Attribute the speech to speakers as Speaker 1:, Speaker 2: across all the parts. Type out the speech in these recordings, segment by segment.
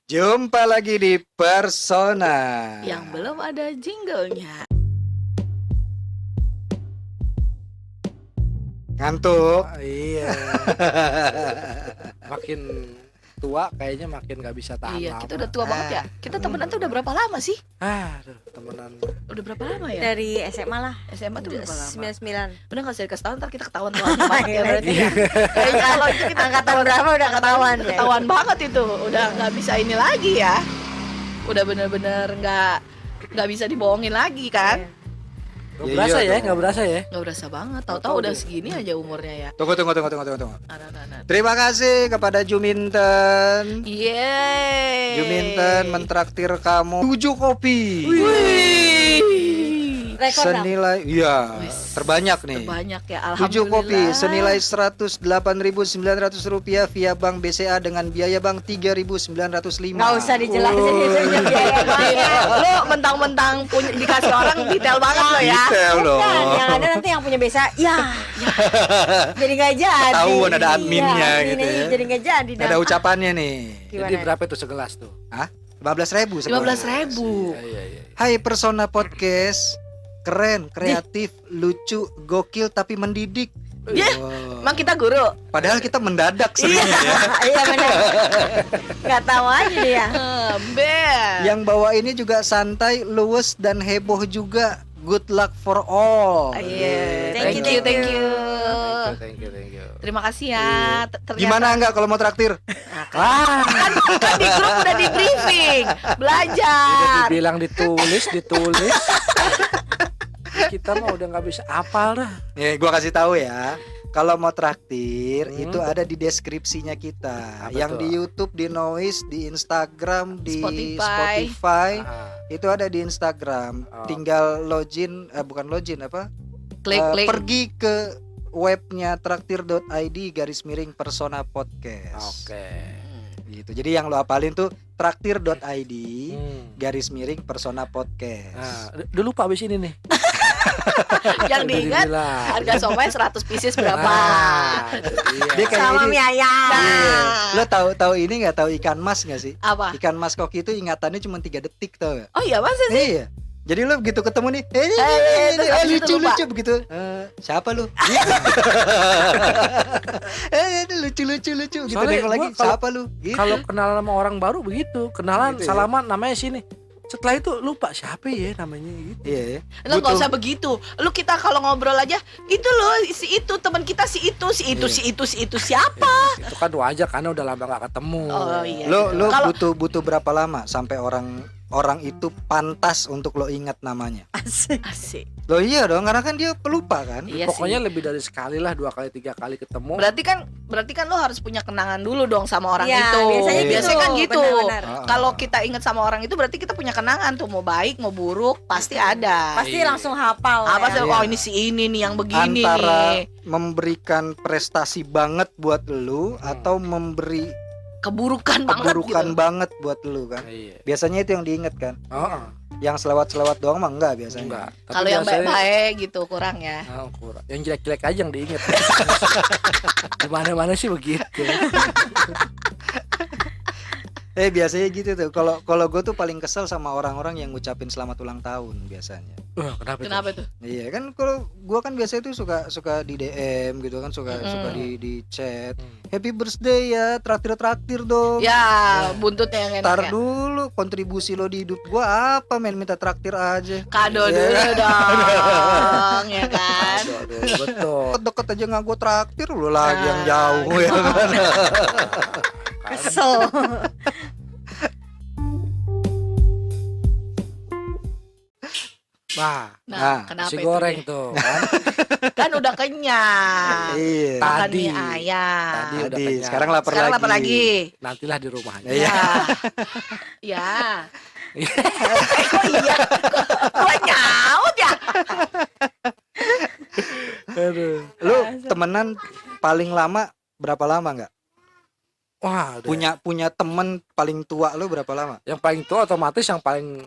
Speaker 1: Jumpa lagi di Persona
Speaker 2: yang belum ada jinglenya.
Speaker 1: Ngantuk.
Speaker 3: Iya. Makin tua kayaknya makin gak bisa tahan
Speaker 2: Iya,
Speaker 3: lama.
Speaker 2: kita udah tua banget ya. Kita temenan tuh udah berapa lama sih?
Speaker 3: Aduh, temenan.
Speaker 2: Udah berapa lama ya?
Speaker 4: Dari SMA lah.
Speaker 2: SMA tuh berapa lama?
Speaker 4: 99.
Speaker 2: Udah gak usah dikasih tahu, ntar kita ketahuan banget ya berarti
Speaker 4: Iya.
Speaker 2: ya. Kayaknya kalau itu kita
Speaker 4: Angkatan berapa udah ketahuan ya?
Speaker 2: ketahuan banget itu. Udah gak bisa ini lagi ya. Udah bener-bener gak bisa dibohongin lagi kan?
Speaker 4: Iya.
Speaker 3: Gak
Speaker 1: Iya,
Speaker 3: berasa
Speaker 1: iya
Speaker 3: ya,
Speaker 1: dong.
Speaker 3: gak berasa ya.
Speaker 2: Gak berasa banget.
Speaker 3: Tahu-tahu
Speaker 2: Tahu-tahu udah
Speaker 3: dia.
Speaker 2: segini aja umurnya ya.
Speaker 1: Tunggu.
Speaker 2: Nah.
Speaker 1: Terima kasih kepada Juminten.
Speaker 2: Yeay.
Speaker 1: Juminten mentraktir kamu 7 kopi.
Speaker 2: Wih.
Speaker 4: Rekor dong.
Speaker 1: Senilai
Speaker 2: Wis.
Speaker 1: terbanyak nih.
Speaker 2: Terbanyak ya,
Speaker 1: 7 kopi
Speaker 2: alhamdulillah.
Speaker 1: senilai Rp108.900 via Bank BCA dengan biaya bank Rp3.905.
Speaker 4: Nggak usah dijelasin itu aja biaya banknya.
Speaker 2: Lo mentang-mentang punya dikasih orang detail banget lo ya.
Speaker 1: Detail dong.
Speaker 4: Bukan, yang ada nanti yang punya BCA, ya. Jadi nggak jadi.
Speaker 1: Ketahuan ada adminnya
Speaker 4: Iya,
Speaker 1: gitu ya.
Speaker 4: Jadi nggak jadi.
Speaker 1: Ada ucapannya nih.
Speaker 3: Jadi berapa itu segelas tuh?
Speaker 1: Hah? 15.000
Speaker 2: 15.000.
Speaker 3: Iya.
Speaker 1: Hai Persona Podcast. Keren, kreatif, lucu, gokil tapi mendidik.
Speaker 2: Ya,
Speaker 1: Wow.
Speaker 2: emang kita guru.
Speaker 1: Padahal kita mendadak seringnya ya.
Speaker 4: Iya benar. Nggak tahu aja dia.
Speaker 2: Ben.
Speaker 1: Yang bawa ini juga santai, luwes dan heboh juga. Good luck for all.
Speaker 2: Iya.
Speaker 4: Thank you.
Speaker 2: Thank you.
Speaker 3: Thank you.
Speaker 2: Terima kasih ya. Ternyata-
Speaker 1: Gimana enggak kalau mau traktir?
Speaker 2: kan di grup udah di briefing.
Speaker 3: Udah
Speaker 2: Belajar.
Speaker 3: dibilang ditulis. Kita mah udah nggak bisa apal dah.
Speaker 1: Nih, gua kasih tahu ya. Kalau mau traktir itu ada di deskripsinya
Speaker 3: Apa
Speaker 1: kita. Yang
Speaker 3: tuh?
Speaker 1: di YouTube, di Noise, di Instagram, di
Speaker 2: Spotify.
Speaker 1: Spotify.
Speaker 3: Ah,
Speaker 1: Itu ada di Instagram.
Speaker 3: Oh.
Speaker 1: Tinggal bukan login apa?
Speaker 2: Klik.
Speaker 1: Pergi ke webnya traktir.id/persona podcast.
Speaker 3: Oke.
Speaker 1: Gitu. Jadi yang lo apalin tuh traktir.id /persona podcast.
Speaker 3: Nah, udah lupa abis ini nih.
Speaker 2: Yang
Speaker 3: Udah
Speaker 2: diingat
Speaker 3: dibilang.
Speaker 2: harga somai 100 pieces berapa?
Speaker 3: Ah, itu dia.
Speaker 1: Dia kayak
Speaker 4: Sama
Speaker 1: ini.
Speaker 4: mie ayam.
Speaker 1: Iya. Lo tahu ini nggak, tahu ikan mas nggak sih?
Speaker 2: Apa?
Speaker 1: Ikan mas koki itu ingatannya cuma 3 detik tau gak?
Speaker 2: Oh iya masa sih?
Speaker 1: Iya. Jadi lo begitu ketemu nih,
Speaker 2: terus abis itu lupa.
Speaker 1: lucu begitu. Siapa lu? Lucu gitu.
Speaker 3: Soalnya
Speaker 1: Nengok lagi,
Speaker 3: gua kalau-
Speaker 1: siapa lu? Gitu.
Speaker 3: Kalau kenalan sama orang baru begitu, kenalan
Speaker 1: Gitu ya.
Speaker 3: salaman namanya sini. Setelah itu lupa siapa ya namanya gitu.
Speaker 1: Iya.
Speaker 2: Lo gak usah begitu. Lu kita kalau ngobrol aja, itu loh si itu teman kita si itu siapa?
Speaker 3: Itu kan wajar karena udah lama gak ketemu.
Speaker 2: Oh iya.
Speaker 1: Lo
Speaker 2: Kalau-
Speaker 1: butuh berapa lama sampai orang itu pantas untuk lo ingat namanya?
Speaker 4: Asik.
Speaker 2: Asik.
Speaker 1: Lo iya dong, karena kan dia pelupa kan?
Speaker 2: Iya
Speaker 3: Pokoknya
Speaker 2: sih.
Speaker 3: lebih dari sekali lah, 2 kali 3 kali ketemu.
Speaker 2: Berarti kan lo harus punya kenangan dulu dong sama orang
Speaker 4: Iya,
Speaker 2: itu.
Speaker 4: biasanya
Speaker 2: kan gitu.
Speaker 4: benar-benar.
Speaker 2: Kalau kita ingat sama orang itu berarti kita punya kenangan tuh, mau baik mau buruk pasti ada.
Speaker 4: Pasti
Speaker 3: Iya.
Speaker 4: langsung hafal.
Speaker 2: Apa sih?
Speaker 4: ya.
Speaker 1: Iya.
Speaker 2: Oh ini si ini nih yang begini
Speaker 1: Antara
Speaker 2: nih.
Speaker 1: memberikan prestasi banget buat lu atau memberi
Speaker 2: Keburukan banget
Speaker 1: keburukan
Speaker 2: gitu.
Speaker 1: banget buat lu kan?
Speaker 3: Iya.
Speaker 1: Biasanya itu yang diinget kan?
Speaker 3: Oh,
Speaker 1: Yang selewat-selewat doang mah enggak biasanya.
Speaker 3: enggak. Tapi
Speaker 2: Kalau yang
Speaker 3: biasanya-
Speaker 2: baik-baik gitu kurang ya.
Speaker 3: kurang. Yang jelek-jelek aja yang diinget. Di mana-mana sih begitu.
Speaker 1: Biasanya gitu tuh. Kalau gue tuh paling kesel sama orang-orang yang ngucapin selamat ulang tahun biasanya.
Speaker 3: Kenapa itu?
Speaker 2: Kenapa tuh?
Speaker 1: Iya kan, kalau gue kan biasanya tuh suka di DM gitu kan, suka di chat. Happy birthday ya, traktir dong.
Speaker 2: Ya, buntutnya yang enak
Speaker 1: Ntar
Speaker 2: ya.
Speaker 1: dulu, kontribusi lo di hidup gua apa, men? Minta traktir aja.
Speaker 2: Kado
Speaker 1: Iya.
Speaker 2: dulu dong, ya kan?
Speaker 3: Aduh, betul.
Speaker 1: Deket aja nggak gue traktir, lo lagi yang jauh ya kan.
Speaker 4: Kesel.
Speaker 1: Nah,
Speaker 2: Kenapa
Speaker 3: nasi
Speaker 2: itu
Speaker 3: goreng
Speaker 2: dia?
Speaker 3: tuh kan.
Speaker 2: Kan udah kenyang.
Speaker 1: Iya.
Speaker 2: Makan
Speaker 3: Tadi.
Speaker 2: mie ayam.
Speaker 3: Tadi udah
Speaker 1: Tadi,
Speaker 3: kenyang.
Speaker 1: sekarang lapar
Speaker 2: Sekarang
Speaker 1: lagi.
Speaker 2: lapar lagi.
Speaker 3: Nantilah di rumah aja.
Speaker 1: Iya.
Speaker 2: Ya. Kok iya? Gua nyaut ya?
Speaker 3: Aduh.
Speaker 1: Lu temenan paling lama berapa lama nggak?
Speaker 3: Wah, udah.
Speaker 1: Punya temen paling tua lu berapa lama?
Speaker 3: Yang paling tua otomatis yang paling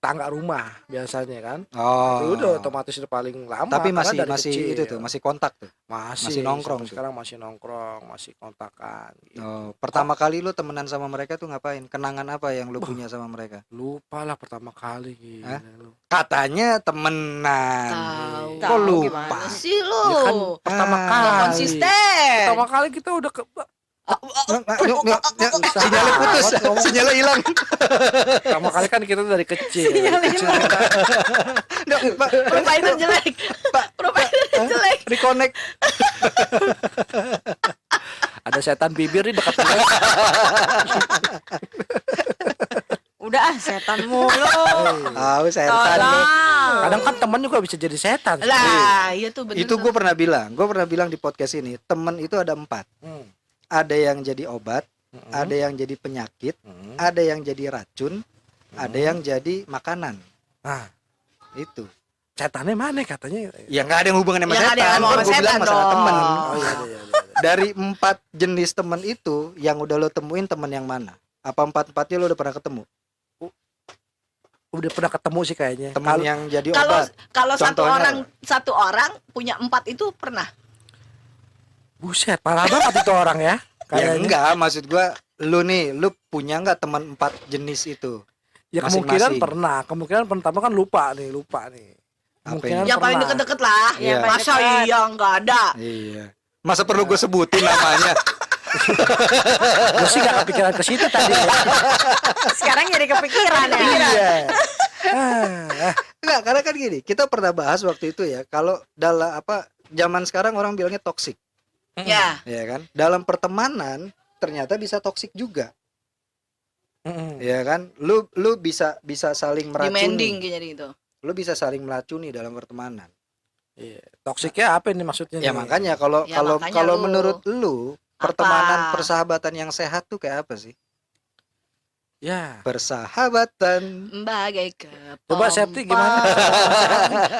Speaker 3: tetangga rumah biasanya kan.
Speaker 1: Oh.
Speaker 3: Itu udah otomatis udah paling lama.
Speaker 1: Tapi
Speaker 3: karena
Speaker 1: masih
Speaker 3: dari
Speaker 1: masih
Speaker 3: kecil.
Speaker 1: itu tuh, masih kontak tuh.
Speaker 3: masih
Speaker 1: nongkrong
Speaker 3: sampai
Speaker 1: tuh.
Speaker 3: sekarang masih nongkrong, masih kontakan. Gitu.
Speaker 1: Oh, pertama kali lu temenan sama mereka tuh ngapain? Kenangan apa yang lu punya sama mereka?
Speaker 3: Lupa lah pertama kali gitu.
Speaker 1: Hah? Katanya temenan.
Speaker 2: Tahu.
Speaker 1: Kok
Speaker 4: Tahu
Speaker 1: lupa?
Speaker 4: gimana
Speaker 2: sih lo?
Speaker 3: Ya kan pertama
Speaker 1: Ah.
Speaker 3: kali.
Speaker 2: Nggak konsisten.
Speaker 3: Pertama kali kita udah
Speaker 1: Nggak, sinyalnya putus, sinyalnya hilang.
Speaker 3: pertama kali kan kita dari kecil.
Speaker 1: Nggak, Pak,
Speaker 2: Provider jelek. Provider jelek.
Speaker 1: reconnect.
Speaker 3: Ada setan bibir di dekat kita.
Speaker 4: Udah setan mulu.
Speaker 1: Tahu setan lu.
Speaker 4: Tolong.
Speaker 3: Kadang kan teman juga bisa jadi setan.
Speaker 2: Lah, iya tuh bener.
Speaker 1: Itu gue pernah bilang di podcast ini, temen itu ada 4.
Speaker 3: Hmm.
Speaker 1: Ada yang jadi obat, ada yang jadi penyakit,
Speaker 3: Hmm.
Speaker 1: ada yang jadi racun, ada yang jadi makanan.
Speaker 3: Nah,
Speaker 1: Itu.
Speaker 3: setannya mana katanya?
Speaker 1: Ya nggak ada yang hubungan sama
Speaker 2: Ya, nggak ada yang
Speaker 1: setan.
Speaker 2: ngomong
Speaker 1: Kan
Speaker 2: sama
Speaker 1: gue bilang
Speaker 2: setan
Speaker 1: masalah
Speaker 2: dong.
Speaker 1: temen.
Speaker 3: Oh iya, iya, iya.
Speaker 1: Dari 4 jenis temen itu, yang udah lo temuin temen yang mana? Apa 4-4-nya lo udah pernah ketemu?
Speaker 3: Udah pernah ketemu sih kayaknya.
Speaker 1: Temen yang jadi
Speaker 2: Kalau
Speaker 1: obat.
Speaker 2: kalau
Speaker 1: Contohnya
Speaker 2: satu orang punya 4 itu pernah.
Speaker 3: Buset, parah banget itu orang ya.
Speaker 1: Ya
Speaker 3: Kayaknya.
Speaker 1: enggak, maksud gua lu punya nggak teman 4 jenis itu?
Speaker 3: Ya kemungkinan
Speaker 1: masing-masing.
Speaker 3: pernah. Kemungkinan pertama kan lupa nih.
Speaker 1: Apa
Speaker 3: Kemungkinan
Speaker 2: Yang paling
Speaker 3: pernah.
Speaker 2: deket-deket lah.
Speaker 1: Iya.
Speaker 2: Masa
Speaker 4: Paling
Speaker 2: iya nggak ada.
Speaker 1: Iya. Masa perlu gue sebutin namanya?
Speaker 3: Gue sih gak kepikiran ke situ tadi.
Speaker 4: Sekarang jadi kepikiran ya.
Speaker 3: Iya.
Speaker 1: Enggak, karena kan gini, kita pernah bahas waktu itu ya, kalau dalam zaman sekarang orang bilangnya toksik,
Speaker 2: Ya.
Speaker 1: ya kan? Dalam pertemanan ternyata bisa toksik juga, ya kan? Lu bisa saling
Speaker 2: Demanding
Speaker 1: meracuni.
Speaker 2: kayaknya gitu.
Speaker 1: Lu bisa saling meracuni dalam pertemanan.
Speaker 3: Iya. Toksiknya apa ini maksudnya?
Speaker 1: Ya
Speaker 3: nih?
Speaker 1: makanya kalau
Speaker 2: Ya, makanya
Speaker 1: kalau
Speaker 2: lu-
Speaker 1: menurut lu
Speaker 2: Apa?
Speaker 1: pertemanan persahabatan yang sehat tuh kayak apa sih?
Speaker 3: Ya.
Speaker 1: Persahabatan.
Speaker 2: Bagai
Speaker 3: Coba Septi gimana?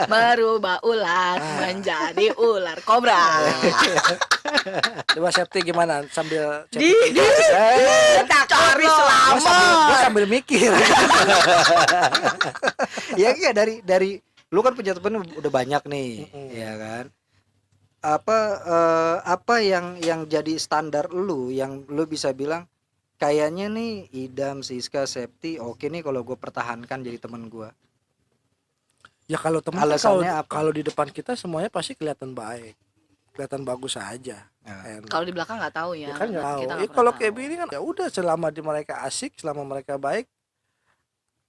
Speaker 2: merubah ular menjadi ular kobra.
Speaker 3: Coba Septi gimana sambil cek.
Speaker 2: Cari
Speaker 3: Gua
Speaker 2: selamat.
Speaker 3: sambil mikir.
Speaker 1: Ya iya, dari lu kan punya temen udah banyak nih, ya kan? Apa yang jadi standar lu, yang lu bisa bilang kayaknya nih Idam, Siska, Septi oke nih kalau gue pertahankan jadi temen gue.
Speaker 3: Ya kalau teman kan
Speaker 1: Alasannya apa?
Speaker 3: kalau di depan kita semuanya pasti kelihatan baik. Kelihatan bagus aja.
Speaker 1: Nah,
Speaker 3: And-
Speaker 2: Kalau di belakang nggak tahu ya.
Speaker 3: ya kan nggak tahu.
Speaker 2: Kita
Speaker 3: Ya,
Speaker 2: nggak
Speaker 3: kalau
Speaker 2: pernah
Speaker 3: kayak
Speaker 2: tahu.
Speaker 3: gini kan ya udah selama di mereka asik, selama mereka baik,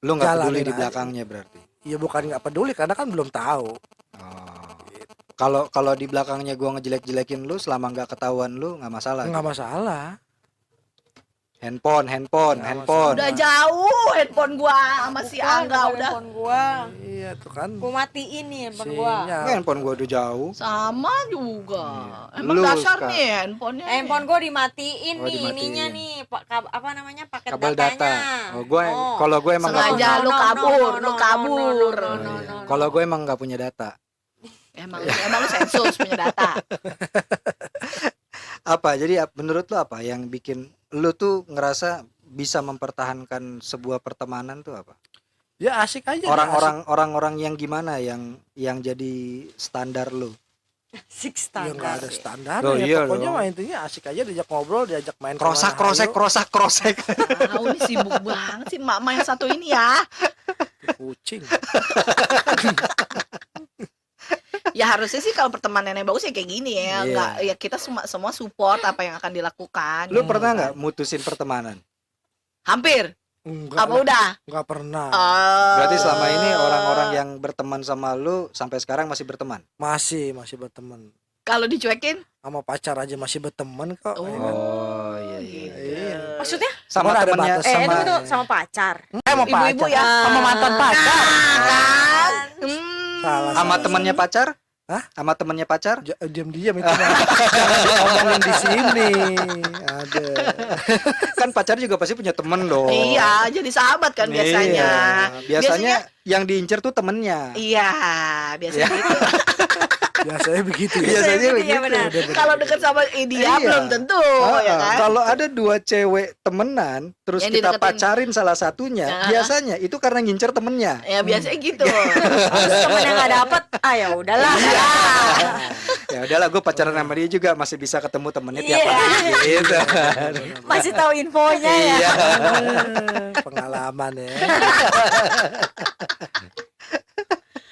Speaker 1: lu nggak peduli
Speaker 3: jalanin
Speaker 1: di
Speaker 3: aja.
Speaker 1: belakangnya berarti.
Speaker 3: ya bukan nggak peduli karena kan belum tahu.
Speaker 1: Oh. Kalau di belakangnya gue ngejelek-jelekin lu, selama nggak ketahuan lu nggak masalah.
Speaker 3: Nggak masalah.
Speaker 1: Handphone.
Speaker 2: Udah jauh handphone gua sama si Angga udah
Speaker 4: Handphone gua.
Speaker 3: Iya tuh kan.
Speaker 4: Gua matiin nih handphone gua.
Speaker 3: Sinyal.
Speaker 1: Handphone gue udah jauh.
Speaker 2: sama juga.
Speaker 1: Iya.
Speaker 2: Emang
Speaker 1: Lu
Speaker 2: dasar
Speaker 1: sekarang.
Speaker 2: nih handphonenya.
Speaker 4: Handphone gua dimatiin
Speaker 1: Oh,
Speaker 4: nih
Speaker 1: dimatiin.
Speaker 4: ininya nih apa namanya paket
Speaker 1: Kabel
Speaker 4: datanya.
Speaker 1: data. Kalau gue emang nggak
Speaker 2: Sengaja
Speaker 1: punya.
Speaker 2: lu kabur, lu kabur.
Speaker 1: Oh, iya. Kalau gue emang nggak punya data.
Speaker 2: Emang lu sensus punya data.
Speaker 1: Apa? Jadi menurut lu apa yang bikin lu tuh ngerasa bisa mempertahankan sebuah pertemanan tuh apa?
Speaker 3: Ya asik aja.
Speaker 1: Orang-orang yang gimana yang jadi standar lu?
Speaker 4: Six
Speaker 3: Ya nggak ada standar
Speaker 1: Oh,
Speaker 3: ya.
Speaker 1: iya
Speaker 3: Pokoknya
Speaker 1: dong.
Speaker 3: mah intinya asik aja, diajak ngobrol, diajak main.
Speaker 1: Krosak.
Speaker 2: Tahu nih sibuk banget sih mama yang satu ini ya.
Speaker 3: Kucing.
Speaker 2: Ya harusnya sih kalau pertemanan yang bagus ya kayak gini ya.
Speaker 1: Iya.
Speaker 2: Enggak ya kita semua support apa yang akan dilakukan.
Speaker 1: Lu pernah nggak mutusin pertemanan?
Speaker 2: Hampir.
Speaker 3: Enggak.
Speaker 2: Apa udah?
Speaker 3: Enggak pernah.
Speaker 1: Berarti selama ini orang-orang yang berteman sama lu sampai sekarang masih berteman?
Speaker 3: Masih berteman.
Speaker 2: Kalau dicuekin
Speaker 3: Sama pacar aja masih berteman kok.
Speaker 2: Oh.
Speaker 3: ya kan?
Speaker 1: Oh iya.
Speaker 3: Iya.
Speaker 4: Maksudnya?
Speaker 1: Sama
Speaker 3: Cuman ada
Speaker 1: temennya
Speaker 3: batas.
Speaker 1: sama
Speaker 4: Itu sama pacar.
Speaker 3: Sama
Speaker 2: ibu-ibu
Speaker 3: pacar.
Speaker 2: ya.
Speaker 3: Sama mantan pacar.
Speaker 2: kan.
Speaker 3: Salah.
Speaker 1: sama temennya pacar?
Speaker 3: Hah?
Speaker 1: Sama temennya pacar?
Speaker 3: Diam-diam itu mah. Jangan ngomongin di sini. Ada.
Speaker 1: Kan pacar juga pasti punya temen dong.
Speaker 2: Iya, jadi sahabat kan biasanya.
Speaker 1: Iya. Biasanya yang diincer tuh temennya.
Speaker 2: Iya, biasanya gitu.
Speaker 3: Biasanya begitu ya.
Speaker 1: Biasanya
Speaker 4: Iya,
Speaker 1: begitu.
Speaker 4: benar.
Speaker 2: Kalau deket sama dia
Speaker 1: Iya.
Speaker 2: belum tentu ya kan.
Speaker 1: Kalau ada 2 cewek temenan terus
Speaker 2: Yang
Speaker 1: kita
Speaker 2: dideketin.
Speaker 1: pacarin salah satunya,
Speaker 2: Nah.
Speaker 1: biasanya itu karena ngincer temennya.
Speaker 2: Ya biasanya gitu.
Speaker 4: Terus temen yang nggak dapet, ya udahlah.
Speaker 1: Ya udahlah, gue pacaran sama dia juga masih bisa ketemu temennya tiap
Speaker 4: Iya.
Speaker 1: hari gitu.
Speaker 4: Masih tahu infonya ya.
Speaker 1: Iya.
Speaker 3: Pengalaman ya.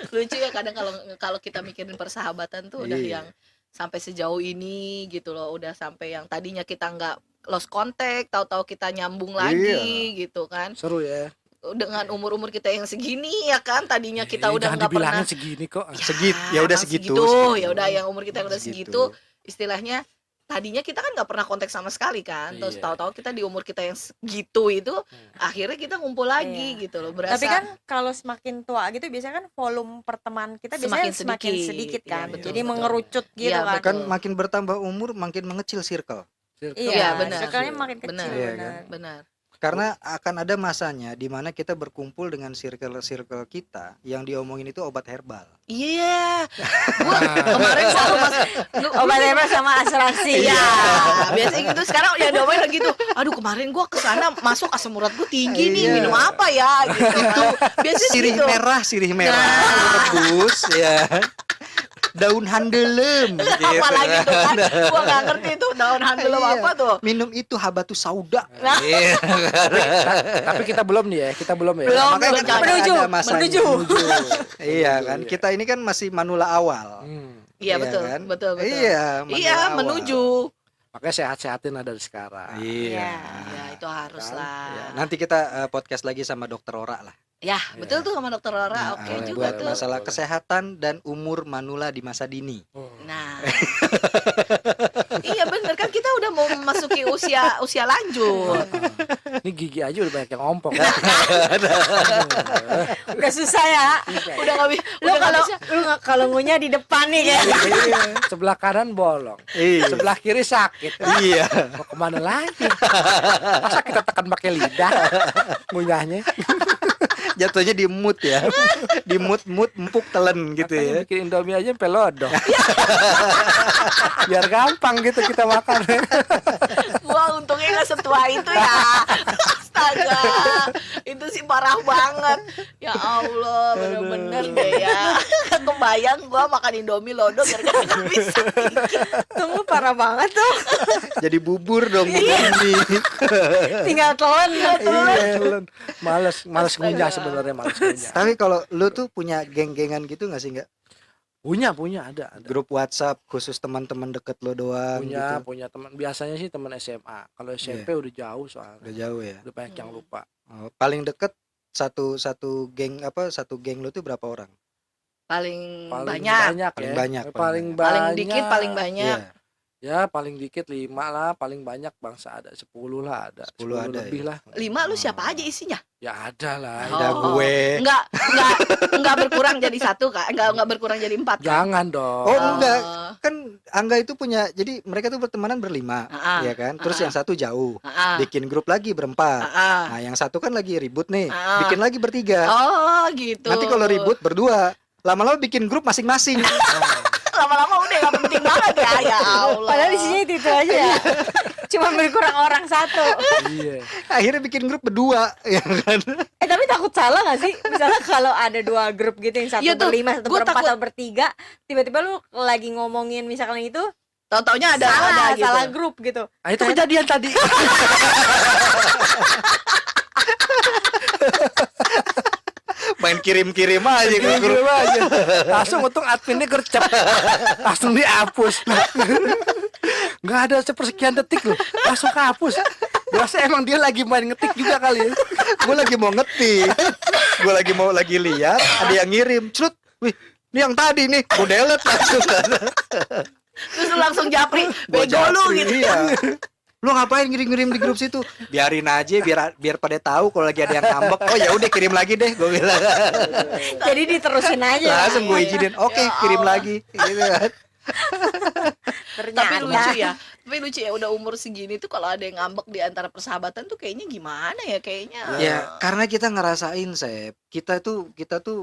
Speaker 2: Lucu ya kadang kalau kalau kita mikirin persahabatan tuh udah
Speaker 1: Iya.
Speaker 2: yang sampai sejauh ini gitu loh, udah sampai yang tadinya kita nggak lost contact, tahu-tahu kita nyambung lagi gitu kan.
Speaker 3: Seru ya.
Speaker 2: Dengan umur-umur kita yang segini ya kan, tadinya kita
Speaker 3: Eh,
Speaker 2: udah
Speaker 3: jangan
Speaker 2: nggak pernah
Speaker 3: dibilangin segini kok.
Speaker 1: Ya udah
Speaker 2: emang
Speaker 1: segitu.
Speaker 2: ya udah yang umur kita yang udah
Speaker 1: Segitu.
Speaker 2: segitu, istilahnya tadinya kita kan nggak pernah kontak sama sekali kan, terus
Speaker 3: Iya.
Speaker 2: tahu-tahu kita di umur kita yang segitu itu akhirnya kita ngumpul lagi
Speaker 4: Iya.
Speaker 2: gitu loh, berasa
Speaker 4: Tapi kan kalau semakin tua gitu biasanya kan volume pertemanan kita biasanya
Speaker 2: Semakin
Speaker 4: semakin
Speaker 2: sedikit.
Speaker 4: sedikit
Speaker 2: Iya,
Speaker 4: kan.
Speaker 2: betul,
Speaker 4: Jadi
Speaker 2: betul.
Speaker 4: mengerucut gitu
Speaker 2: Iya,
Speaker 4: kan.
Speaker 2: betul.
Speaker 1: Kan makin bertambah umur makin mengecil circle.
Speaker 3: Circle.
Speaker 4: Iya,
Speaker 2: Iya, benar.
Speaker 4: circle-nya makin kecil
Speaker 2: Benar.
Speaker 1: Iya,
Speaker 4: benar.
Speaker 2: benar.
Speaker 1: Karena akan ada masanya di mana kita berkumpul dengan circle-circle kita yang diomongin itu obat herbal.
Speaker 2: Iya, gua kemarin selalu
Speaker 4: Obat herbal sama asuransi.
Speaker 2: Iya, biasanya gitu. Sekarang ya domain lagi tuh. Aduh, kemarin gua kesana masuk asam urat gua tinggi nih,
Speaker 1: Iya.
Speaker 2: minum apa ya? Gitu. Biasanya
Speaker 1: Sirih
Speaker 2: gitu.
Speaker 1: merah rebus ya. Daun handelem gitu.
Speaker 2: Apalagi tuh kan, gua nggak ngerti tuh daun handel
Speaker 1: Iya.
Speaker 2: apa tuh.
Speaker 1: Minum itu habatus sauda.
Speaker 2: Nah.
Speaker 1: Iya.
Speaker 3: Tapi kita belum nih ya, kita belum ya.
Speaker 2: Belum.
Speaker 1: Makanya kan akan
Speaker 4: menuju,
Speaker 1: ada masanya.
Speaker 4: menuju.
Speaker 1: Iya kan, kita ini kan masih manula awal.
Speaker 2: Iya,
Speaker 1: Iya
Speaker 2: betul,
Speaker 1: kan?
Speaker 2: betul, betul.
Speaker 1: Iya, manula
Speaker 2: Iya,
Speaker 1: awal.
Speaker 2: menuju.
Speaker 3: Makanya sehat-sehatin ada dari sekarang.
Speaker 1: Iya.
Speaker 2: Ya, itu harus
Speaker 3: Kan?
Speaker 2: lah.
Speaker 1: Ya, nanti kita podcast lagi sama Dokter Ora lah.
Speaker 2: Ya, betul tuh sama Dokter Laura.
Speaker 1: Nah,
Speaker 2: Oke
Speaker 3: boleh,
Speaker 2: juga
Speaker 1: buat
Speaker 2: tuh.
Speaker 1: masalah kesehatan dan umur manula di masa dini.
Speaker 2: Nah, iya bener kan kita udah mau memasuki usia lanjut.
Speaker 3: Ini gigi aja udah banyak yang ompong.
Speaker 4: Udah susah ya.
Speaker 2: Udah nggak bisa.
Speaker 4: Lu kalau ngunyah di depan nih kan.
Speaker 3: Iya, sebelah kanan bolong,
Speaker 1: Iya.
Speaker 3: sebelah kiri sakit.
Speaker 1: Iya.
Speaker 3: Mau kemana lagi? Masa kita tekan pakai lidah ngunyahnya?
Speaker 1: Jatuhnya di mood ya. Di mood empuk telen gitu
Speaker 3: Makanya
Speaker 1: ya.
Speaker 3: bikin Indomie aja pelodong. Biar gampang gitu kita makan.
Speaker 2: Gua untungnya nggak setua itu ya. Astaga, itu sih parah banget. Ya Allah, bener-bener deh ya. Kebayang gua makan Indomie lodong gara-gara nggak bisa.
Speaker 4: Tunggu parah banget tuh.
Speaker 1: Jadi bubur dong ini.
Speaker 4: Tinggal telan.
Speaker 3: Iya, males ngunyah sebenarnya, males ngunyah.
Speaker 1: Tapi kalau lu tuh punya geng-gengan gitu nggak sih, nggak?
Speaker 3: Punya ada.
Speaker 1: Grup WhatsApp khusus teman-teman deket lo doang gitu.
Speaker 3: Punya teman. Biasanya sih teman SMA. Kalau SMP udah jauh soalnya.
Speaker 1: Udah jauh ya.
Speaker 3: Udah banyak yang lupa.
Speaker 1: Oh, paling deket satu geng lu tuh berapa orang?
Speaker 2: Paling
Speaker 3: Paling
Speaker 2: banyak.
Speaker 3: ya.
Speaker 1: banyak,
Speaker 3: Paling
Speaker 2: Paling
Speaker 3: banyak.
Speaker 2: dikit paling banyak.
Speaker 1: Iya.
Speaker 3: Ya paling dikit 5 lah, paling banyak bangsa ada 10 lah ada.
Speaker 1: 10 ada
Speaker 3: lebih
Speaker 1: ya?
Speaker 3: lah.
Speaker 2: 5 lu siapa aja isinya?
Speaker 3: Ya ada lah.
Speaker 1: Ada gue.
Speaker 2: Enggak berkurang jadi 1 Kak. Enggak berkurang jadi 4 kan?
Speaker 3: Jangan dong.
Speaker 1: Oh enggak, kan Angga itu punya, jadi mereka tuh bertemanan berlima, ya kan? Terus yang satu jauh, bikin grup lagi berempat. Nah yang satu kan lagi ribut nih, bikin lagi bertiga.
Speaker 2: Oh gitu.
Speaker 1: Nanti kalau ribut berdua, lama-lama bikin grup masing-masing.
Speaker 2: lama-lama udah gak penting banget ya. Ya Allah.
Speaker 4: Padahal di sini itu aja ya. Cuma berkurang orang satu.
Speaker 3: Iya.
Speaker 1: Akhirnya bikin grup berdua, ya kan?
Speaker 4: Tapi takut salah gak sih? Misalnya kalau ada 2 grup gitu, yang satu
Speaker 2: Iya tuh,
Speaker 4: berlima, satu
Speaker 2: gua
Speaker 4: berempat,
Speaker 2: takut.
Speaker 4: atau bertiga, tiba-tiba lu lagi ngomongin misalkan itu
Speaker 2: Tahu-taunya ada gitu.
Speaker 4: salah grup gitu.
Speaker 3: Ah, itu kejadian tadi.
Speaker 1: Main kirim-kirim aja ke grup.
Speaker 3: Gitu aja. Langsung untung adminnya gercep. Langsung dihapus. Nggak ada sepersekian detik loh. Langsung kehapus. Biasa emang dia lagi main ngetik juga kali ya.
Speaker 1: Gue lagi mau ngetik, gue lagi lihat, ada yang ngirim, cerut, wih, ini yang tadi nih, gue delete langsung.
Speaker 2: Terus lu langsung japri,
Speaker 1: Gua
Speaker 2: bego lu
Speaker 1: japri,
Speaker 2: gitu.
Speaker 1: iya. Lu ngapain ngirim-ngirim di grup situ? Biarin aja, biar pada tahu kalau lagi ada yang ngambek. Oh ya udah kirim lagi deh, gue bilang.
Speaker 4: Jadi diterusin aja.
Speaker 1: Langsung gue izinin, oke
Speaker 2: Ya
Speaker 1: kirim
Speaker 2: Allah.
Speaker 1: lagi, gitu kan.
Speaker 2: Tapi lucu ya. Tapi lucu ya, udah umur segini tuh kalau ada yang ngambek di antara persahabatan tuh kayaknya gimana ya, kayaknya
Speaker 1: Ya, karena kita ngerasain, Sep. Kita tuh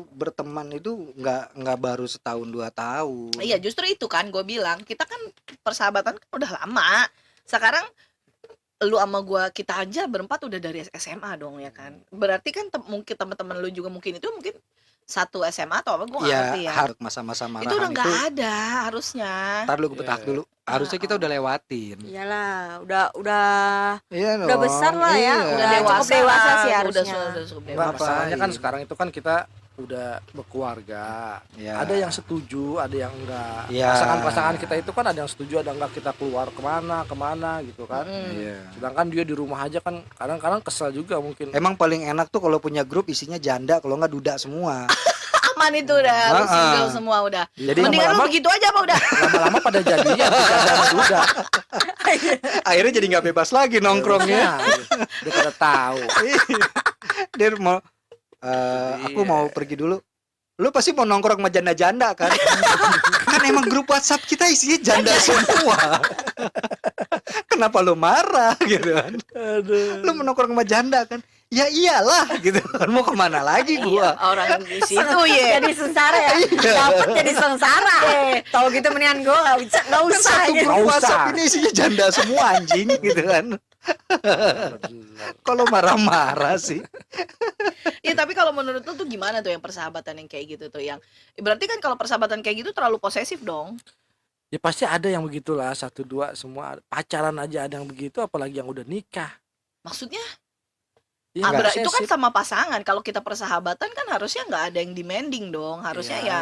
Speaker 1: berteman itu nggak baru setahun 2 tahun.
Speaker 2: iya justru itu kan gue bilang, kita kan persahabatan kan udah lama. Sekarang lu sama gua, kita aja berempat udah dari SMA dong ya kan. Berarti kan mungkin teman-teman lu juga mungkin itu mungkin satu SMA atau apa, gua nggak
Speaker 1: Ya,
Speaker 2: ngerti ya.
Speaker 1: harus masa-masa
Speaker 2: Itu udah
Speaker 1: marahan
Speaker 2: nggak
Speaker 1: itu.
Speaker 2: ada harusnya.
Speaker 1: Ntar lu gue petak
Speaker 3: Iya.
Speaker 1: dulu. Harusnya kita udah lewatin.
Speaker 4: Iyalah, udah
Speaker 1: Iya
Speaker 4: udah
Speaker 1: dong.
Speaker 4: besar lah ya,
Speaker 1: Iya.
Speaker 2: Udah
Speaker 4: cukup
Speaker 2: dewasa
Speaker 4: dewasa
Speaker 2: lah,
Speaker 4: sih
Speaker 2: udah
Speaker 4: harusnya.
Speaker 2: cukup
Speaker 3: Enggak,
Speaker 2: dewasa.
Speaker 3: masalahnya kan
Speaker 1: Ngapain?
Speaker 3: sekarang itu kan kita udah berkeluarga.
Speaker 1: Ya.
Speaker 3: Ada yang setuju, ada yang enggak.
Speaker 1: Ya.
Speaker 3: Pasangan-pasangan kita itu kan ada yang setuju, ada enggak kita keluar kemana gitu kan.
Speaker 1: Iya.
Speaker 3: Sedangkan dia di rumah aja kan kadang-kadang kesel juga mungkin.
Speaker 1: Emang paling enak tuh kalau punya grup isinya janda, kalau nggak duda semua.
Speaker 2: Aman itu udah, lu
Speaker 1: Ah,
Speaker 2: single
Speaker 1: ah.
Speaker 2: semua udah.
Speaker 1: Jadi
Speaker 2: Mendingan lu
Speaker 3: lama-lama-
Speaker 2: begitu aja apa udah?
Speaker 3: Lama-lama pada jadinya duda.
Speaker 1: akhirnya jadi nggak bebas lagi nongkrongnya.
Speaker 3: Dia pada tahu.
Speaker 1: Dia mau aku
Speaker 3: Iya.
Speaker 1: mau pergi dulu. Lu pasti mau nongkrong sama janda-janda kan? Kan emang grup WhatsApp kita isinya janda semua. Kenapa lu marah gitu kan? Lu mau nongkrong sama janda kan? Ya iyalah gitu kan, mau kemana lagi gua?
Speaker 2: Iya, orang di situ ya.
Speaker 4: Jadi sengsara ya. Dapet jadi sengsara. Tahu gitu mendingan gue nggak usah
Speaker 1: Kan satu
Speaker 4: gitu.
Speaker 1: grup
Speaker 3: Nggak usah.
Speaker 1: WhatsApp ini isinya janda semua anjing gitu kan. Kalau marah-marah sih.
Speaker 2: Iya, tapi kalau menurut lu tuh gimana tuh yang persahabatan yang kayak gitu tuh, yang berarti kan kalau persahabatan kayak gitu terlalu posesif dong.
Speaker 3: Ya pasti ada yang begitulah, 1-2 semua pacaran aja ada yang begitu, apalagi yang udah nikah.
Speaker 2: Maksudnya
Speaker 3: Ya,
Speaker 2: itu kan
Speaker 3: posesif.
Speaker 2: sama pasangan. Kalau kita persahabatan kan harusnya nggak ada yang demanding dong. Harusnya ya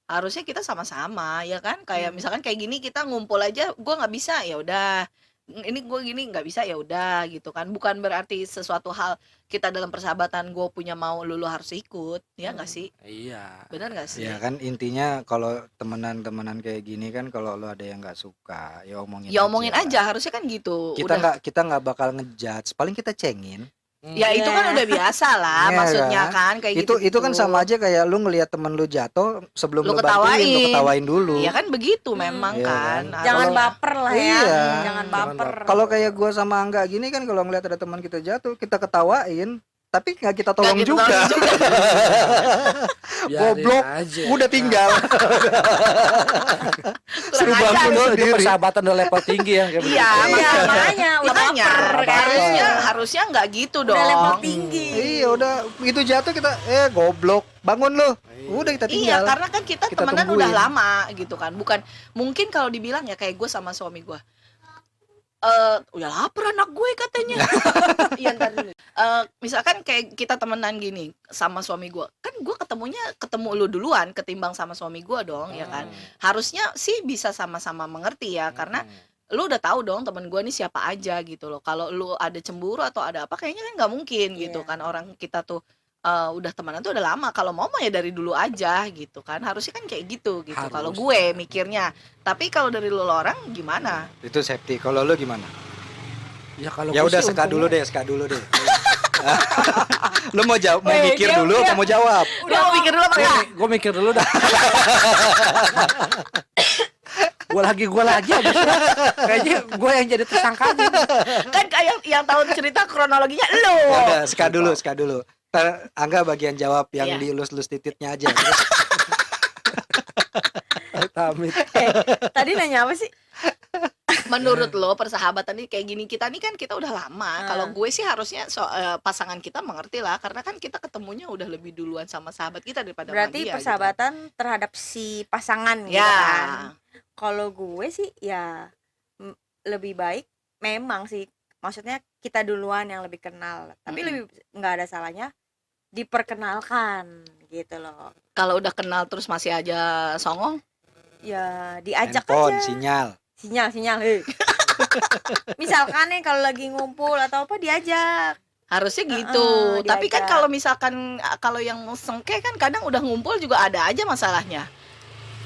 Speaker 2: harusnya kita sama-sama ya kan. Kayak misalkan kayak gini kita ngumpul aja, gua nggak bisa ya udah. Ini gue gini nggak bisa ya udah gitu kan. Bukan berarti sesuatu hal kita dalam persahabatan gue punya mau lu harus ikut, ya nggak sih?
Speaker 3: Iya.
Speaker 2: Benar nggak sih?
Speaker 1: Ya kan intinya kalau temenan-temenan kayak gini kan, kalau lo ada yang nggak suka ya omongin
Speaker 2: Ya omongin aja, harusnya kan gitu.
Speaker 1: Kita nggak bakal ngejudge, paling kita cengin.
Speaker 2: Ya itu kan udah biasa lah,
Speaker 1: Iya
Speaker 2: maksudnya
Speaker 1: kan?
Speaker 2: kan kayak
Speaker 1: Itu kan sama aja kayak lu ngelihat temen lu jatuh, sebelum
Speaker 2: Lu
Speaker 1: lu bantuin, lu
Speaker 2: ketawain.
Speaker 1: ketawain dulu.
Speaker 2: Ya kan begitu memang
Speaker 1: Iya
Speaker 2: kan.
Speaker 1: kan?
Speaker 4: Jangan
Speaker 2: Harusnya.
Speaker 4: baper lah ya.
Speaker 1: Iya.
Speaker 4: Jangan baper.
Speaker 1: Kalau kayak gua sama Angga gini kan, kalau ngelihat ada teman kita jatuh, kita ketawain, tapi nggak kita tolong
Speaker 2: Nggak kita
Speaker 1: juga.
Speaker 2: tolong juga.
Speaker 3: Biarin
Speaker 1: Goblok,
Speaker 3: aja.
Speaker 1: udah tinggal.
Speaker 2: Kurang
Speaker 1: Suruh
Speaker 2: ajar.
Speaker 1: bantu
Speaker 3: Itu
Speaker 1: sendiri.
Speaker 3: persahabatan udah level tinggi ya kayak
Speaker 2: Iya,
Speaker 3: begitu.
Speaker 4: Iya,
Speaker 2: makanya.
Speaker 4: makanya udah
Speaker 2: Makanya
Speaker 4: baper kan.
Speaker 2: harusnya nggak gitu
Speaker 4: Udah level
Speaker 2: dong.
Speaker 4: tinggi.
Speaker 1: Iya udah, itu jatuh kita goblok, bangun lu. Udah kita
Speaker 2: Iya,
Speaker 1: tinggal.
Speaker 2: karena kan kita
Speaker 1: Kita
Speaker 2: temenan
Speaker 1: tungguin.
Speaker 2: udah lama gitu kan. Bukan mungkin kalau dibilang ya kayak gue sama suami gue. Udah lapar anak gue katanya. Iya ntar dulu. Misalkan kayak kita temenan gini sama suami gue, kan gue ketemu lu duluan ketimbang sama suami gue dong, ya kan. Harusnya sih bisa sama-sama mengerti ya, karena lu udah tahu dong temen gue nih siapa aja gitu loh. Kalau lu ada cemburu atau ada apa, kayaknya kan nggak mungkin gitu kan. Orang kita tuh udah temenan tuh udah lama. Kalau mau ya dari dulu aja gitu kan. Harusnya kan kayak gitu.
Speaker 3: Harus.
Speaker 2: Kalau gue mikirnya. Tapi kalau dari lu orang gimana?
Speaker 1: Itu safety. Kalau lu gimana?
Speaker 3: Ya kalau
Speaker 1: Ya
Speaker 3: gue
Speaker 1: udah
Speaker 3: sih
Speaker 1: seka dulu
Speaker 3: untungnya-
Speaker 1: deh, seka dulu deh. Lu mau jawab, mau
Speaker 4: Weh,
Speaker 1: mikir
Speaker 4: dia
Speaker 1: dulu apa
Speaker 4: udah-
Speaker 1: mau jawab?
Speaker 2: Udah mau mikir dulu apa enggak?
Speaker 3: Gue mikir dulu dah. gue lagi aja. Kayaknya gue yang jadi tersangkanya.
Speaker 2: Kan kayak yang tahu cerita kronologinya lu.
Speaker 1: Ya udah, seka dulu, seka dulu. Ntar Angga bagian jawab yang
Speaker 2: Iya.
Speaker 1: dielus-elus titiknya aja. Terus,
Speaker 3: Amit.
Speaker 4: Tadi nanya apa sih?
Speaker 2: Menurut lo persahabatan ini kayak gini, kita nih kan kita udah lama. Kalau gue sih harusnya pasangan kita mengerti lah, karena kan kita ketemunya udah lebih duluan sama sahabat kita daripada sama
Speaker 4: Berarti
Speaker 2: dia,
Speaker 4: persahabatan terhadap si pasangan
Speaker 2: gitu.
Speaker 4: gitu
Speaker 2: Ya.
Speaker 4: kan. Kalau gue sih ya lebih baik memang sih, maksudnya kita duluan yang lebih kenal. Tapi lebih nggak ada salahnya diperkenalkan gitu loh.
Speaker 2: Kalau udah kenal terus masih aja songong,
Speaker 4: Ya diajak
Speaker 1: handphone,
Speaker 4: aja.
Speaker 1: sinyal.
Speaker 4: Sinyal. Misalkan nih kalau lagi ngumpul atau apa diajak.
Speaker 2: harusnya gitu. Tapi kan
Speaker 4: diajak.
Speaker 2: kalau misalkan kalau yang sengke kan kadang udah ngumpul juga ada aja masalahnya.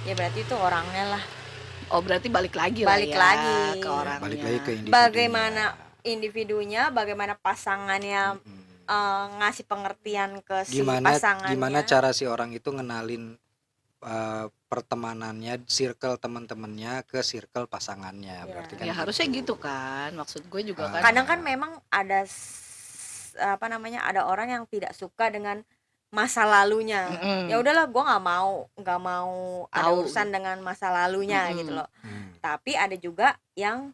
Speaker 4: Ya berarti itu orangnya lah.
Speaker 2: Oh berarti balik lagi
Speaker 4: Balik
Speaker 2: lah ya
Speaker 4: lagi.
Speaker 2: ke orangnya.
Speaker 1: Balik lagi ke individu.
Speaker 4: Bagaimana individunya, bagaimana pasangannya ngasih pengertian ke si
Speaker 1: Gimana
Speaker 4: pasangannya.
Speaker 1: gimana cara si orang itu ngenalin pertemanannya, circle teman-temannya ke circle pasangannya.
Speaker 4: Iya.
Speaker 1: Berarti kan
Speaker 2: Ya harusnya gitu kan. Maksud gue juga kan.
Speaker 4: Kadang kan memang ada ada orang yang tidak suka dengan masa lalunya.
Speaker 2: Mm-mm.
Speaker 4: Ya udahlah, gue nggak mau ada
Speaker 2: Tahu.
Speaker 4: urusan dengan masa lalunya
Speaker 2: Mm-mm.
Speaker 4: gitu loh.
Speaker 1: Hmm.
Speaker 4: Tapi ada juga yang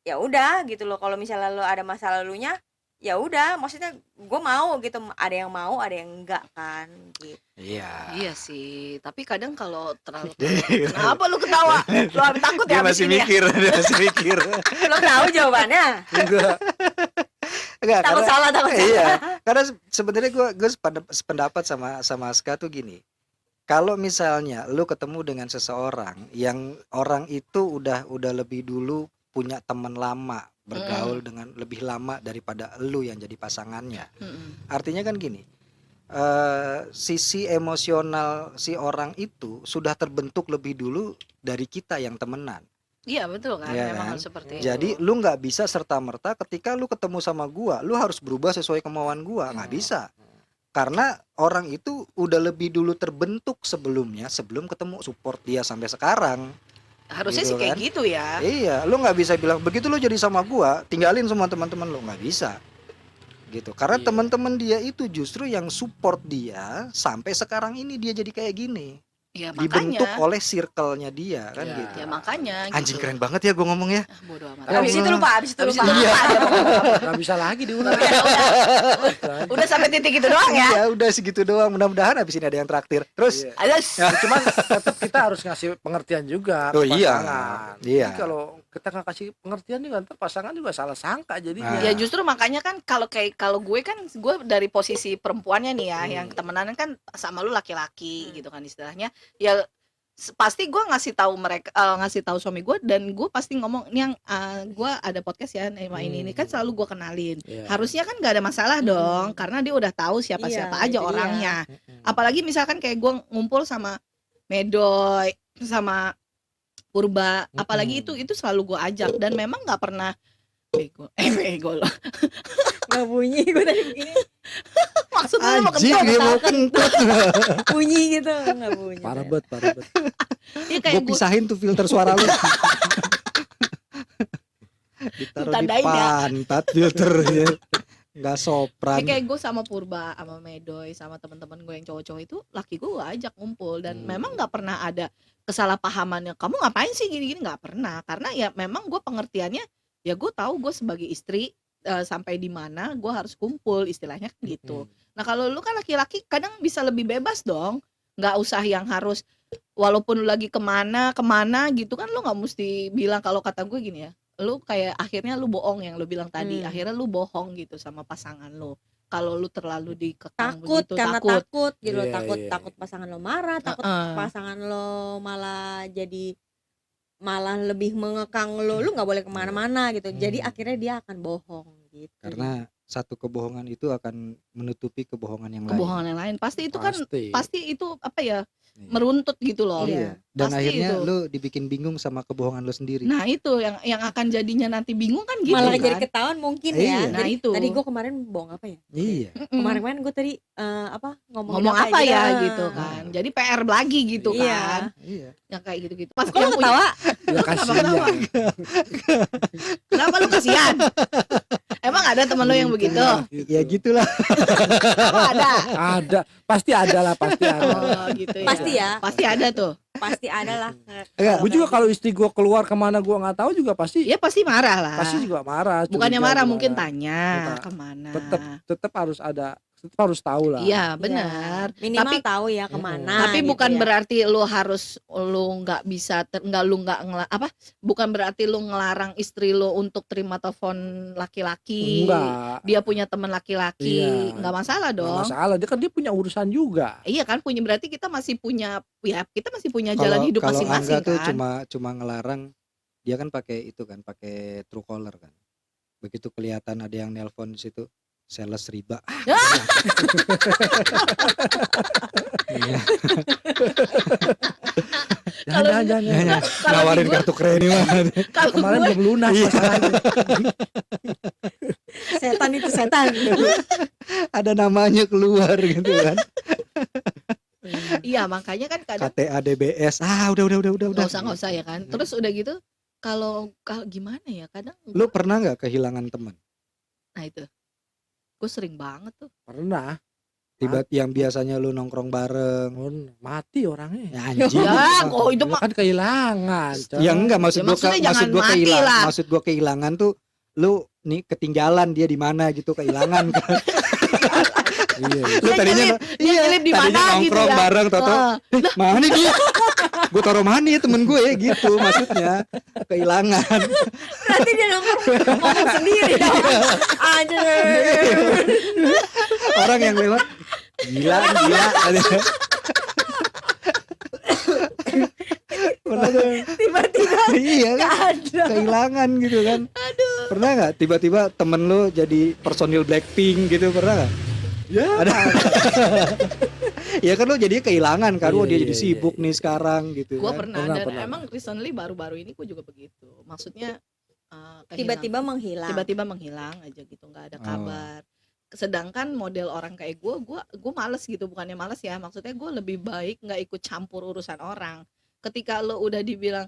Speaker 4: ya udah gitu loh, kalau misalnya lo ada masa lalunya ya udah, maksudnya gue mau gitu, ada yang mau ada yang enggak kan gitu.
Speaker 1: Iya.
Speaker 2: Iya sih, tapi kadang kalau terlalu kenapa lu ketawa? Lu habis takut
Speaker 1: Dia
Speaker 2: ya habis
Speaker 1: masih
Speaker 2: ini ya?
Speaker 1: mikir, dia masih mikir.
Speaker 4: Lo tahu jawabannya?
Speaker 3: Enggak.
Speaker 1: Enggak,
Speaker 4: Takut salah, takut salah.
Speaker 1: Iya, karena sebenarnya gue sependapat sama Aska tuh gini. Kalau misalnya lu ketemu dengan seseorang yang orang itu udah lebih dulu punya teman lama, bergaul dengan lebih lama daripada lu yang jadi pasangannya.
Speaker 2: Mm-mm.
Speaker 1: Artinya kan gini, sisi emosional si orang itu sudah terbentuk lebih dulu dari kita yang temenan.
Speaker 2: Iya betul kan,
Speaker 1: Iya
Speaker 2: memang
Speaker 1: kan?
Speaker 2: harus seperti itu.
Speaker 1: Jadi lu nggak bisa serta-merta ketika lu ketemu sama gua, lu harus berubah sesuai kemauan gua, nggak bisa. Karena orang itu udah lebih dulu terbentuk sebelumnya, sebelum ketemu support dia sampai sekarang.
Speaker 2: Harusnya
Speaker 1: gitu
Speaker 2: sih kayak
Speaker 1: kan?
Speaker 2: gitu ya.
Speaker 1: Iya, lu nggak bisa bilang begitu lu jadi sama gua, tinggalin semua teman-teman lu, nggak bisa. Gitu. Karena
Speaker 3: Iya.
Speaker 1: teman-teman dia itu justru yang support dia sampai sekarang ini dia jadi kayak gini.
Speaker 2: Ya
Speaker 1: Dibentuk
Speaker 2: makanya.
Speaker 1: oleh circle-nya dia kan
Speaker 3: Iya.
Speaker 1: gitu.
Speaker 2: Ya makanya.
Speaker 1: Anjing
Speaker 2: gitu.
Speaker 1: keren banget ya gua ngomong ya.
Speaker 2: Ah, bodo amat.
Speaker 4: Habis itu lupa, habis itu
Speaker 2: Habis
Speaker 4: lupa.
Speaker 2: itu lupa.
Speaker 3: Nggak bisa lagi diulang.
Speaker 2: Udah sampai titik itu doang ya.
Speaker 1: Ya udah segitu doang. Mudah-mudahan habis ini ada yang traktir. Terus
Speaker 3: Iya.
Speaker 2: Alas.
Speaker 3: Cuman tetap kita harus ngasih pengertian juga
Speaker 1: Oh,
Speaker 3: ke
Speaker 1: iya.
Speaker 3: pasangan.
Speaker 1: Iya.
Speaker 3: Jadi kalau kita nggak kasih pengertian juga ntar pasangan juga salah sangka jadinya.
Speaker 2: Ya justru makanya kan kalau gue kan gue dari posisi perempuannya nih ya, yang temenan kan sama lu laki-laki gitu kan istilahnya. Ya pasti gue ngasih tahu mereka, ngasih tahu suami gue, dan gue pasti ngomong nih yang gue ada podcast ya sama ini kan selalu gue kenalin.
Speaker 3: Iya.
Speaker 2: Harusnya kan gak ada masalah dong, karena dia udah tahu siapa-siapa
Speaker 4: Iya,
Speaker 2: aja
Speaker 4: itu dia.
Speaker 2: orangnya. Apalagi misalkan kayak gue ngumpul sama Medoy, sama Purba, apalagi itu selalu gue ajak, dan memang nggak pernah bego loh.
Speaker 4: Nggak bunyi, gue tadi begini
Speaker 2: Maksudnya mau
Speaker 1: anjing dia mau kentut.
Speaker 4: bunyi gitu, nggak bunyi.
Speaker 3: Parah banget, parah banget.
Speaker 2: ya
Speaker 1: Gue
Speaker 2: kayak gue
Speaker 1: pisahin tuh filter suara lu. Ditaruh di
Speaker 2: Tandain ya.
Speaker 1: pantat filternya. Nggak sopran.
Speaker 2: kayak gue sama Purba, sama Medoy, sama teman-teman gue yang cowok-cowok itu, laki gue ajak ngumpul, dan memang nggak pernah ada kesalahpahamannya. Kamu ngapain sih gini-gini, nggak pernah, karena ya memang gue pengertiannya, ya gue tahu gue sebagai istri sampai di mana gue harus kumpul, istilahnya kan gitu. Nah kalau lu kan laki-laki kadang bisa lebih bebas dong, nggak usah yang harus walaupun lu lagi kemana gitu kan, lu nggak mesti bilang. Kalau kata gue gini ya, lu kayak akhirnya lu bohong, yang lu bilang tadi, akhirnya lu bohong gitu sama pasangan lu kalau lu terlalu dikekang
Speaker 4: Takut
Speaker 2: begitu.
Speaker 4: karena takut gitu loh,
Speaker 3: Iya,
Speaker 4: takut
Speaker 3: iya.
Speaker 4: takut pasangan lo marah, takut pasangan lo malah lebih mengekang lo, lu nggak boleh kemana-mana gitu. Jadi akhirnya dia akan bohong gitu.
Speaker 1: Karena satu kebohongan itu akan menutupi kebohongan yang lain.
Speaker 2: kebohongan yang lain pasti itu kan
Speaker 3: Pasti.
Speaker 2: pasti itu apa ya, meruntut gitu loh.
Speaker 1: Iya. Dan
Speaker 2: Pasti
Speaker 1: akhirnya
Speaker 2: itu.
Speaker 1: lu dibikin bingung sama kebohongan lu sendiri.
Speaker 2: Nah itu yang akan jadinya nanti bingung kan gitu
Speaker 4: Malah
Speaker 2: kan.
Speaker 4: jadi ketahuan mungkin
Speaker 1: Iya.
Speaker 4: ya.
Speaker 2: Nah,
Speaker 4: Jadi,
Speaker 2: itu.
Speaker 4: tadi gue kemarin bohong apa ya?
Speaker 1: Iya.
Speaker 4: Kemarin gue tadi
Speaker 2: ngomong apa ya gitu kan. Jadi PR lagi gitu
Speaker 4: Iya.
Speaker 2: kan.
Speaker 1: Iya.
Speaker 2: Yang kayak gitu-gitu. Pas
Speaker 4: Kok lo ketawa?
Speaker 3: Ya kasihan.
Speaker 2: Kenapa lu kasihan? Emang ada temen lo yang begitu?
Speaker 1: Ya gitulah.
Speaker 2: Emang ada?
Speaker 3: Ada, pasti ada lah, pasti ada.
Speaker 2: Oh gitu ya.
Speaker 4: Pasti ya.
Speaker 2: Pasti ada tuh.
Speaker 4: Pasti ada lah.
Speaker 1: Enggak.
Speaker 3: Gue juga kalau istri gue keluar kemana gue nggak tahu juga pasti
Speaker 2: Ya pasti marah lah.
Speaker 3: pasti juga marah.
Speaker 2: Bukannya
Speaker 3: curiga
Speaker 2: marah,
Speaker 3: gimana.
Speaker 2: mungkin tanya
Speaker 3: Tetap-
Speaker 2: kemana.
Speaker 3: tetap harus ada, tetap harus tahu lah.
Speaker 2: Iya benar.
Speaker 4: Minimal
Speaker 2: Tapi-
Speaker 4: tahu ya kemana.
Speaker 2: Tapi
Speaker 4: gitu
Speaker 2: bukan
Speaker 4: ya.
Speaker 2: berarti lu harus, lu nggak bisa bukan berarti lu ngelarang istri lu untuk terima telepon laki-laki.
Speaker 3: Enggak,
Speaker 2: Dia punya teman laki-laki,
Speaker 3: Iya.
Speaker 2: nggak masalah
Speaker 3: nggak
Speaker 2: dong.
Speaker 3: masalah. Dia punya urusan juga.
Speaker 2: Iya kan, berarti kita masih punya jalan hidup
Speaker 1: Kalau
Speaker 2: masing-masing
Speaker 1: Angga tuh
Speaker 2: kan.
Speaker 1: cuma ngelarang, dia kan pakai itu kan, pakai Truecaller kan. Begitu kelihatan ada yang nelpon di situ, sales riba. Iya.
Speaker 2: Kalau-
Speaker 3: Jangan.
Speaker 2: Kalau
Speaker 1: Nawarin
Speaker 2: di gua-
Speaker 1: kartu kredit mah.
Speaker 2: kalau
Speaker 3: Kemarin
Speaker 2: gue
Speaker 3: belum lunas
Speaker 1: Iya.
Speaker 3: masalahnya.
Speaker 4: Setan itu setan.
Speaker 1: Ada namanya keluar gitu kan.
Speaker 2: Iya, makanya kan kadang
Speaker 1: KTA DBS. Udah.
Speaker 2: nggak usah ya kan. Terus udah gitu, kalau gimana ya, kadang
Speaker 1: Lu pernah nggak kehilangan teman?
Speaker 2: nah itu, gue sering banget tuh.
Speaker 3: Pernah.
Speaker 1: Tiba yang biasanya lu nongkrong bareng.
Speaker 3: Mati orangnya.
Speaker 1: Ya, anjing.
Speaker 2: Ya, kok itu
Speaker 3: Lu
Speaker 2: mah
Speaker 3: kan kehilangan. Coy.
Speaker 1: Ya enggak maksud
Speaker 2: Ya,
Speaker 1: gua
Speaker 2: maksudnya jangan mati
Speaker 1: kehilangan.
Speaker 2: lah.
Speaker 1: Maksud gua kehilangan tuh lu nih ketinggalan dia di mana gitu kehilangan kan.
Speaker 3: Iya.
Speaker 1: Lu
Speaker 2: Dia
Speaker 1: tadinya
Speaker 2: nyelip- dia nyelip di
Speaker 1: tadinya
Speaker 2: mana gitu
Speaker 1: nongkrong
Speaker 2: ya.
Speaker 1: bareng toto.
Speaker 2: Heeh.
Speaker 1: Mana dia? Gue taruh mana ya temen gue ya gitu maksudnya kehilangan.
Speaker 4: Berarti dia ngomong sendiri dong. Anjir.
Speaker 1: Orang yang lewat gila.
Speaker 4: Tiba-tiba
Speaker 1: Iya kan?
Speaker 4: ada.
Speaker 1: Kehilangan gitu kan. Pernah nggak tiba-tiba temen lu jadi personil Blackpink gitu, pernah nggak?
Speaker 3: Ya.
Speaker 1: Ada. Ya kan lu jadi kehilangan kan,
Speaker 3: Iya,
Speaker 1: dia
Speaker 3: iya,
Speaker 1: jadi
Speaker 3: iya,
Speaker 1: sibuk
Speaker 3: iya.
Speaker 1: nih sekarang gitu
Speaker 2: Gue
Speaker 1: kan.
Speaker 2: pernah, dan
Speaker 3: Pernah.
Speaker 2: emang recently baru-baru ini gue juga begitu. Maksudnya
Speaker 4: Tiba-tiba menghilang.
Speaker 2: tiba-tiba menghilang aja gitu, nggak ada
Speaker 1: Oh.
Speaker 2: kabar. Sedangkan model orang kayak gue males gitu, bukannya males ya, maksudnya gue lebih baik nggak ikut campur urusan orang. Ketika lo udah dibilang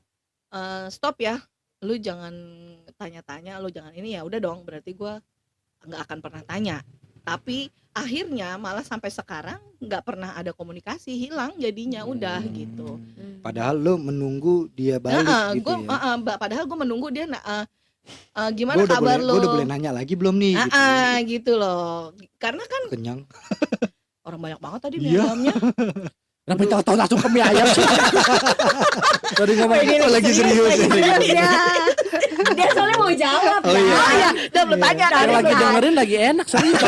Speaker 2: stop ya, lu jangan tanya-tanya, lu jangan ini, ya udah dong, berarti gue nggak akan pernah tanya. Tapi akhirnya malah sampai sekarang nggak pernah ada komunikasi, hilang jadinya udah gitu.
Speaker 1: Padahal lu menunggu dia balik gitu ya.
Speaker 2: Padahal gue menunggu dia gimana
Speaker 1: Gua udah
Speaker 2: kabar
Speaker 1: boleh,
Speaker 2: lo?
Speaker 1: gua udah boleh nanya lagi belum nih gitu.
Speaker 2: Gitu loh. Karena kan
Speaker 1: Kenyang.
Speaker 2: orang banyak banget tadi mie
Speaker 1: Iya.
Speaker 2: ayamnya.
Speaker 3: Kenapa tahu-tahu langsung ke mie ayam sih? Tadi ngomong
Speaker 4: Ini
Speaker 1: Oh, lagi serius
Speaker 4: lagi
Speaker 1: ya.
Speaker 4: serius ya. Dia soalnya mau jawab.
Speaker 1: Oh, iya.
Speaker 2: Oh iya, udah belum tanya
Speaker 3: yang
Speaker 2: tadi.
Speaker 3: lagi dengerin lagi enak serius.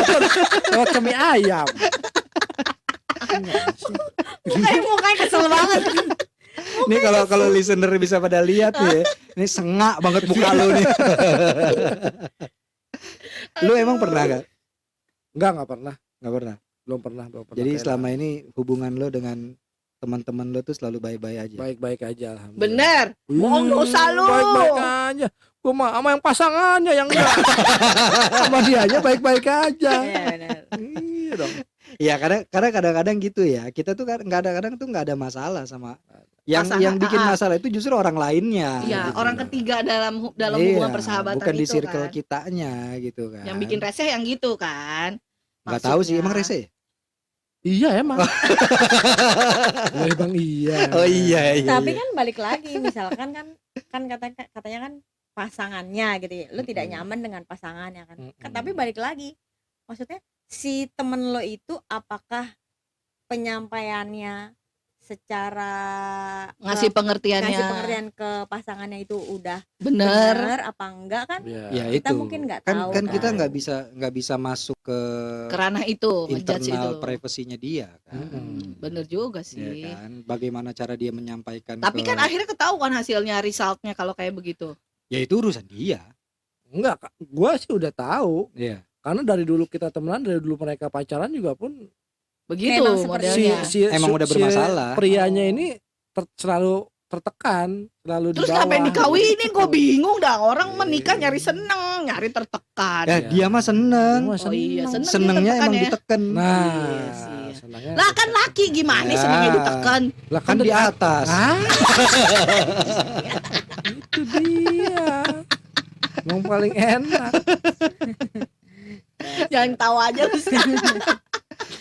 Speaker 3: Lewat ke mie ayam.
Speaker 4: Mukanya kesel banget.
Speaker 1: Nih kalau listener bisa pada lihat nih ya. Ini sengak banget muka lu nih. Lu emang pernah gak?
Speaker 3: Enggak pernah.
Speaker 1: Gak pernah.
Speaker 3: Belum pernah.
Speaker 1: Jadi selama ini hubungan lo dengan teman-teman lo tuh selalu baik-baik aja.
Speaker 3: baik-baik aja alhamdulillah.
Speaker 2: Bener. Bohong dosa lu.
Speaker 3: Baik-baik aja. Gua mah sama yang pasangannya yang enggak. Sama dia aja baik-baik aja.
Speaker 4: Iya benar.
Speaker 3: Iya dong.
Speaker 1: Iya, karena kadang-kadang gitu ya. Kita tuh kadang-kadang tuh nggak ada masalah sama yang
Speaker 2: Pasangan,
Speaker 1: bikin
Speaker 2: ah.
Speaker 1: masalah itu justru orang lainnya.
Speaker 2: Iya,
Speaker 1: gitu.
Speaker 2: orang ketiga dalam
Speaker 1: Iya,
Speaker 2: hubungan persahabatan
Speaker 1: bukan di
Speaker 2: itu
Speaker 1: circle
Speaker 2: kan.
Speaker 1: kitanya gitu kan.
Speaker 2: Yang bikin reseh yang gitu kan.
Speaker 1: nggak tahu sih, emang rese.
Speaker 3: Iya emang. Oh, emang iya.
Speaker 1: Oh iya.
Speaker 4: Tapi kan balik lagi, misalkan kan katanya kan pasangannya gitu ya. Lu tidak nyaman dengan pasangannya kan. Tapi balik lagi. Maksudnya si temen lo itu apakah penyampaiannya secara
Speaker 2: Ngasih pengertiannya.
Speaker 4: ngasih pengertian ke pasangannya itu udah
Speaker 2: Bener.
Speaker 4: benar apa enggak kan?
Speaker 1: Ya
Speaker 4: Kita
Speaker 1: itu.
Speaker 4: mungkin nggak
Speaker 1: kan
Speaker 4: tahu
Speaker 1: kan kita
Speaker 4: kan.
Speaker 1: nggak bisa masuk ke
Speaker 2: Kerana itu, ngejudge itu.
Speaker 1: internal privasinya dia kan.
Speaker 2: Bener juga
Speaker 1: Ya
Speaker 2: sih.
Speaker 1: kan, bagaimana cara dia menyampaikan
Speaker 2: Tapi
Speaker 1: ke,
Speaker 2: kan akhirnya ketahuan hasilnya, resultnya kalau kayak begitu.
Speaker 1: ya itu urusan dia.
Speaker 3: Enggak, Kak. Gua sih udah tahu.
Speaker 1: Iya.
Speaker 3: Karena dari dulu kita temenan, dari dulu mereka pacaran juga pun
Speaker 2: Begitu
Speaker 4: Memang seperti
Speaker 2: modelnya.
Speaker 1: Emang udah bermasalah.
Speaker 3: prianya ini selalu tertekan, selalu
Speaker 2: Terus
Speaker 3: di bawah.
Speaker 2: ngapain dikawinin? Gue
Speaker 3: Gitu.
Speaker 2: bingung dah. Orang menikah nyari seneng, nyari tertekan.
Speaker 1: Ya, dia mah seneng.
Speaker 3: Gua
Speaker 2: Oh iya, seneng.
Speaker 1: Senengnya
Speaker 2: ditekan
Speaker 1: emang
Speaker 2: ya.
Speaker 1: ditekan.
Speaker 3: Nah,
Speaker 2: Iya sih.
Speaker 3: senangnya.
Speaker 2: Lah kan laki gimana
Speaker 1: Ya.
Speaker 2: senengnya ditekan?
Speaker 3: Lah
Speaker 1: Kan di atas.
Speaker 3: Ah. Itu dia. Yang paling enak.
Speaker 2: Jangan tahu aja lu.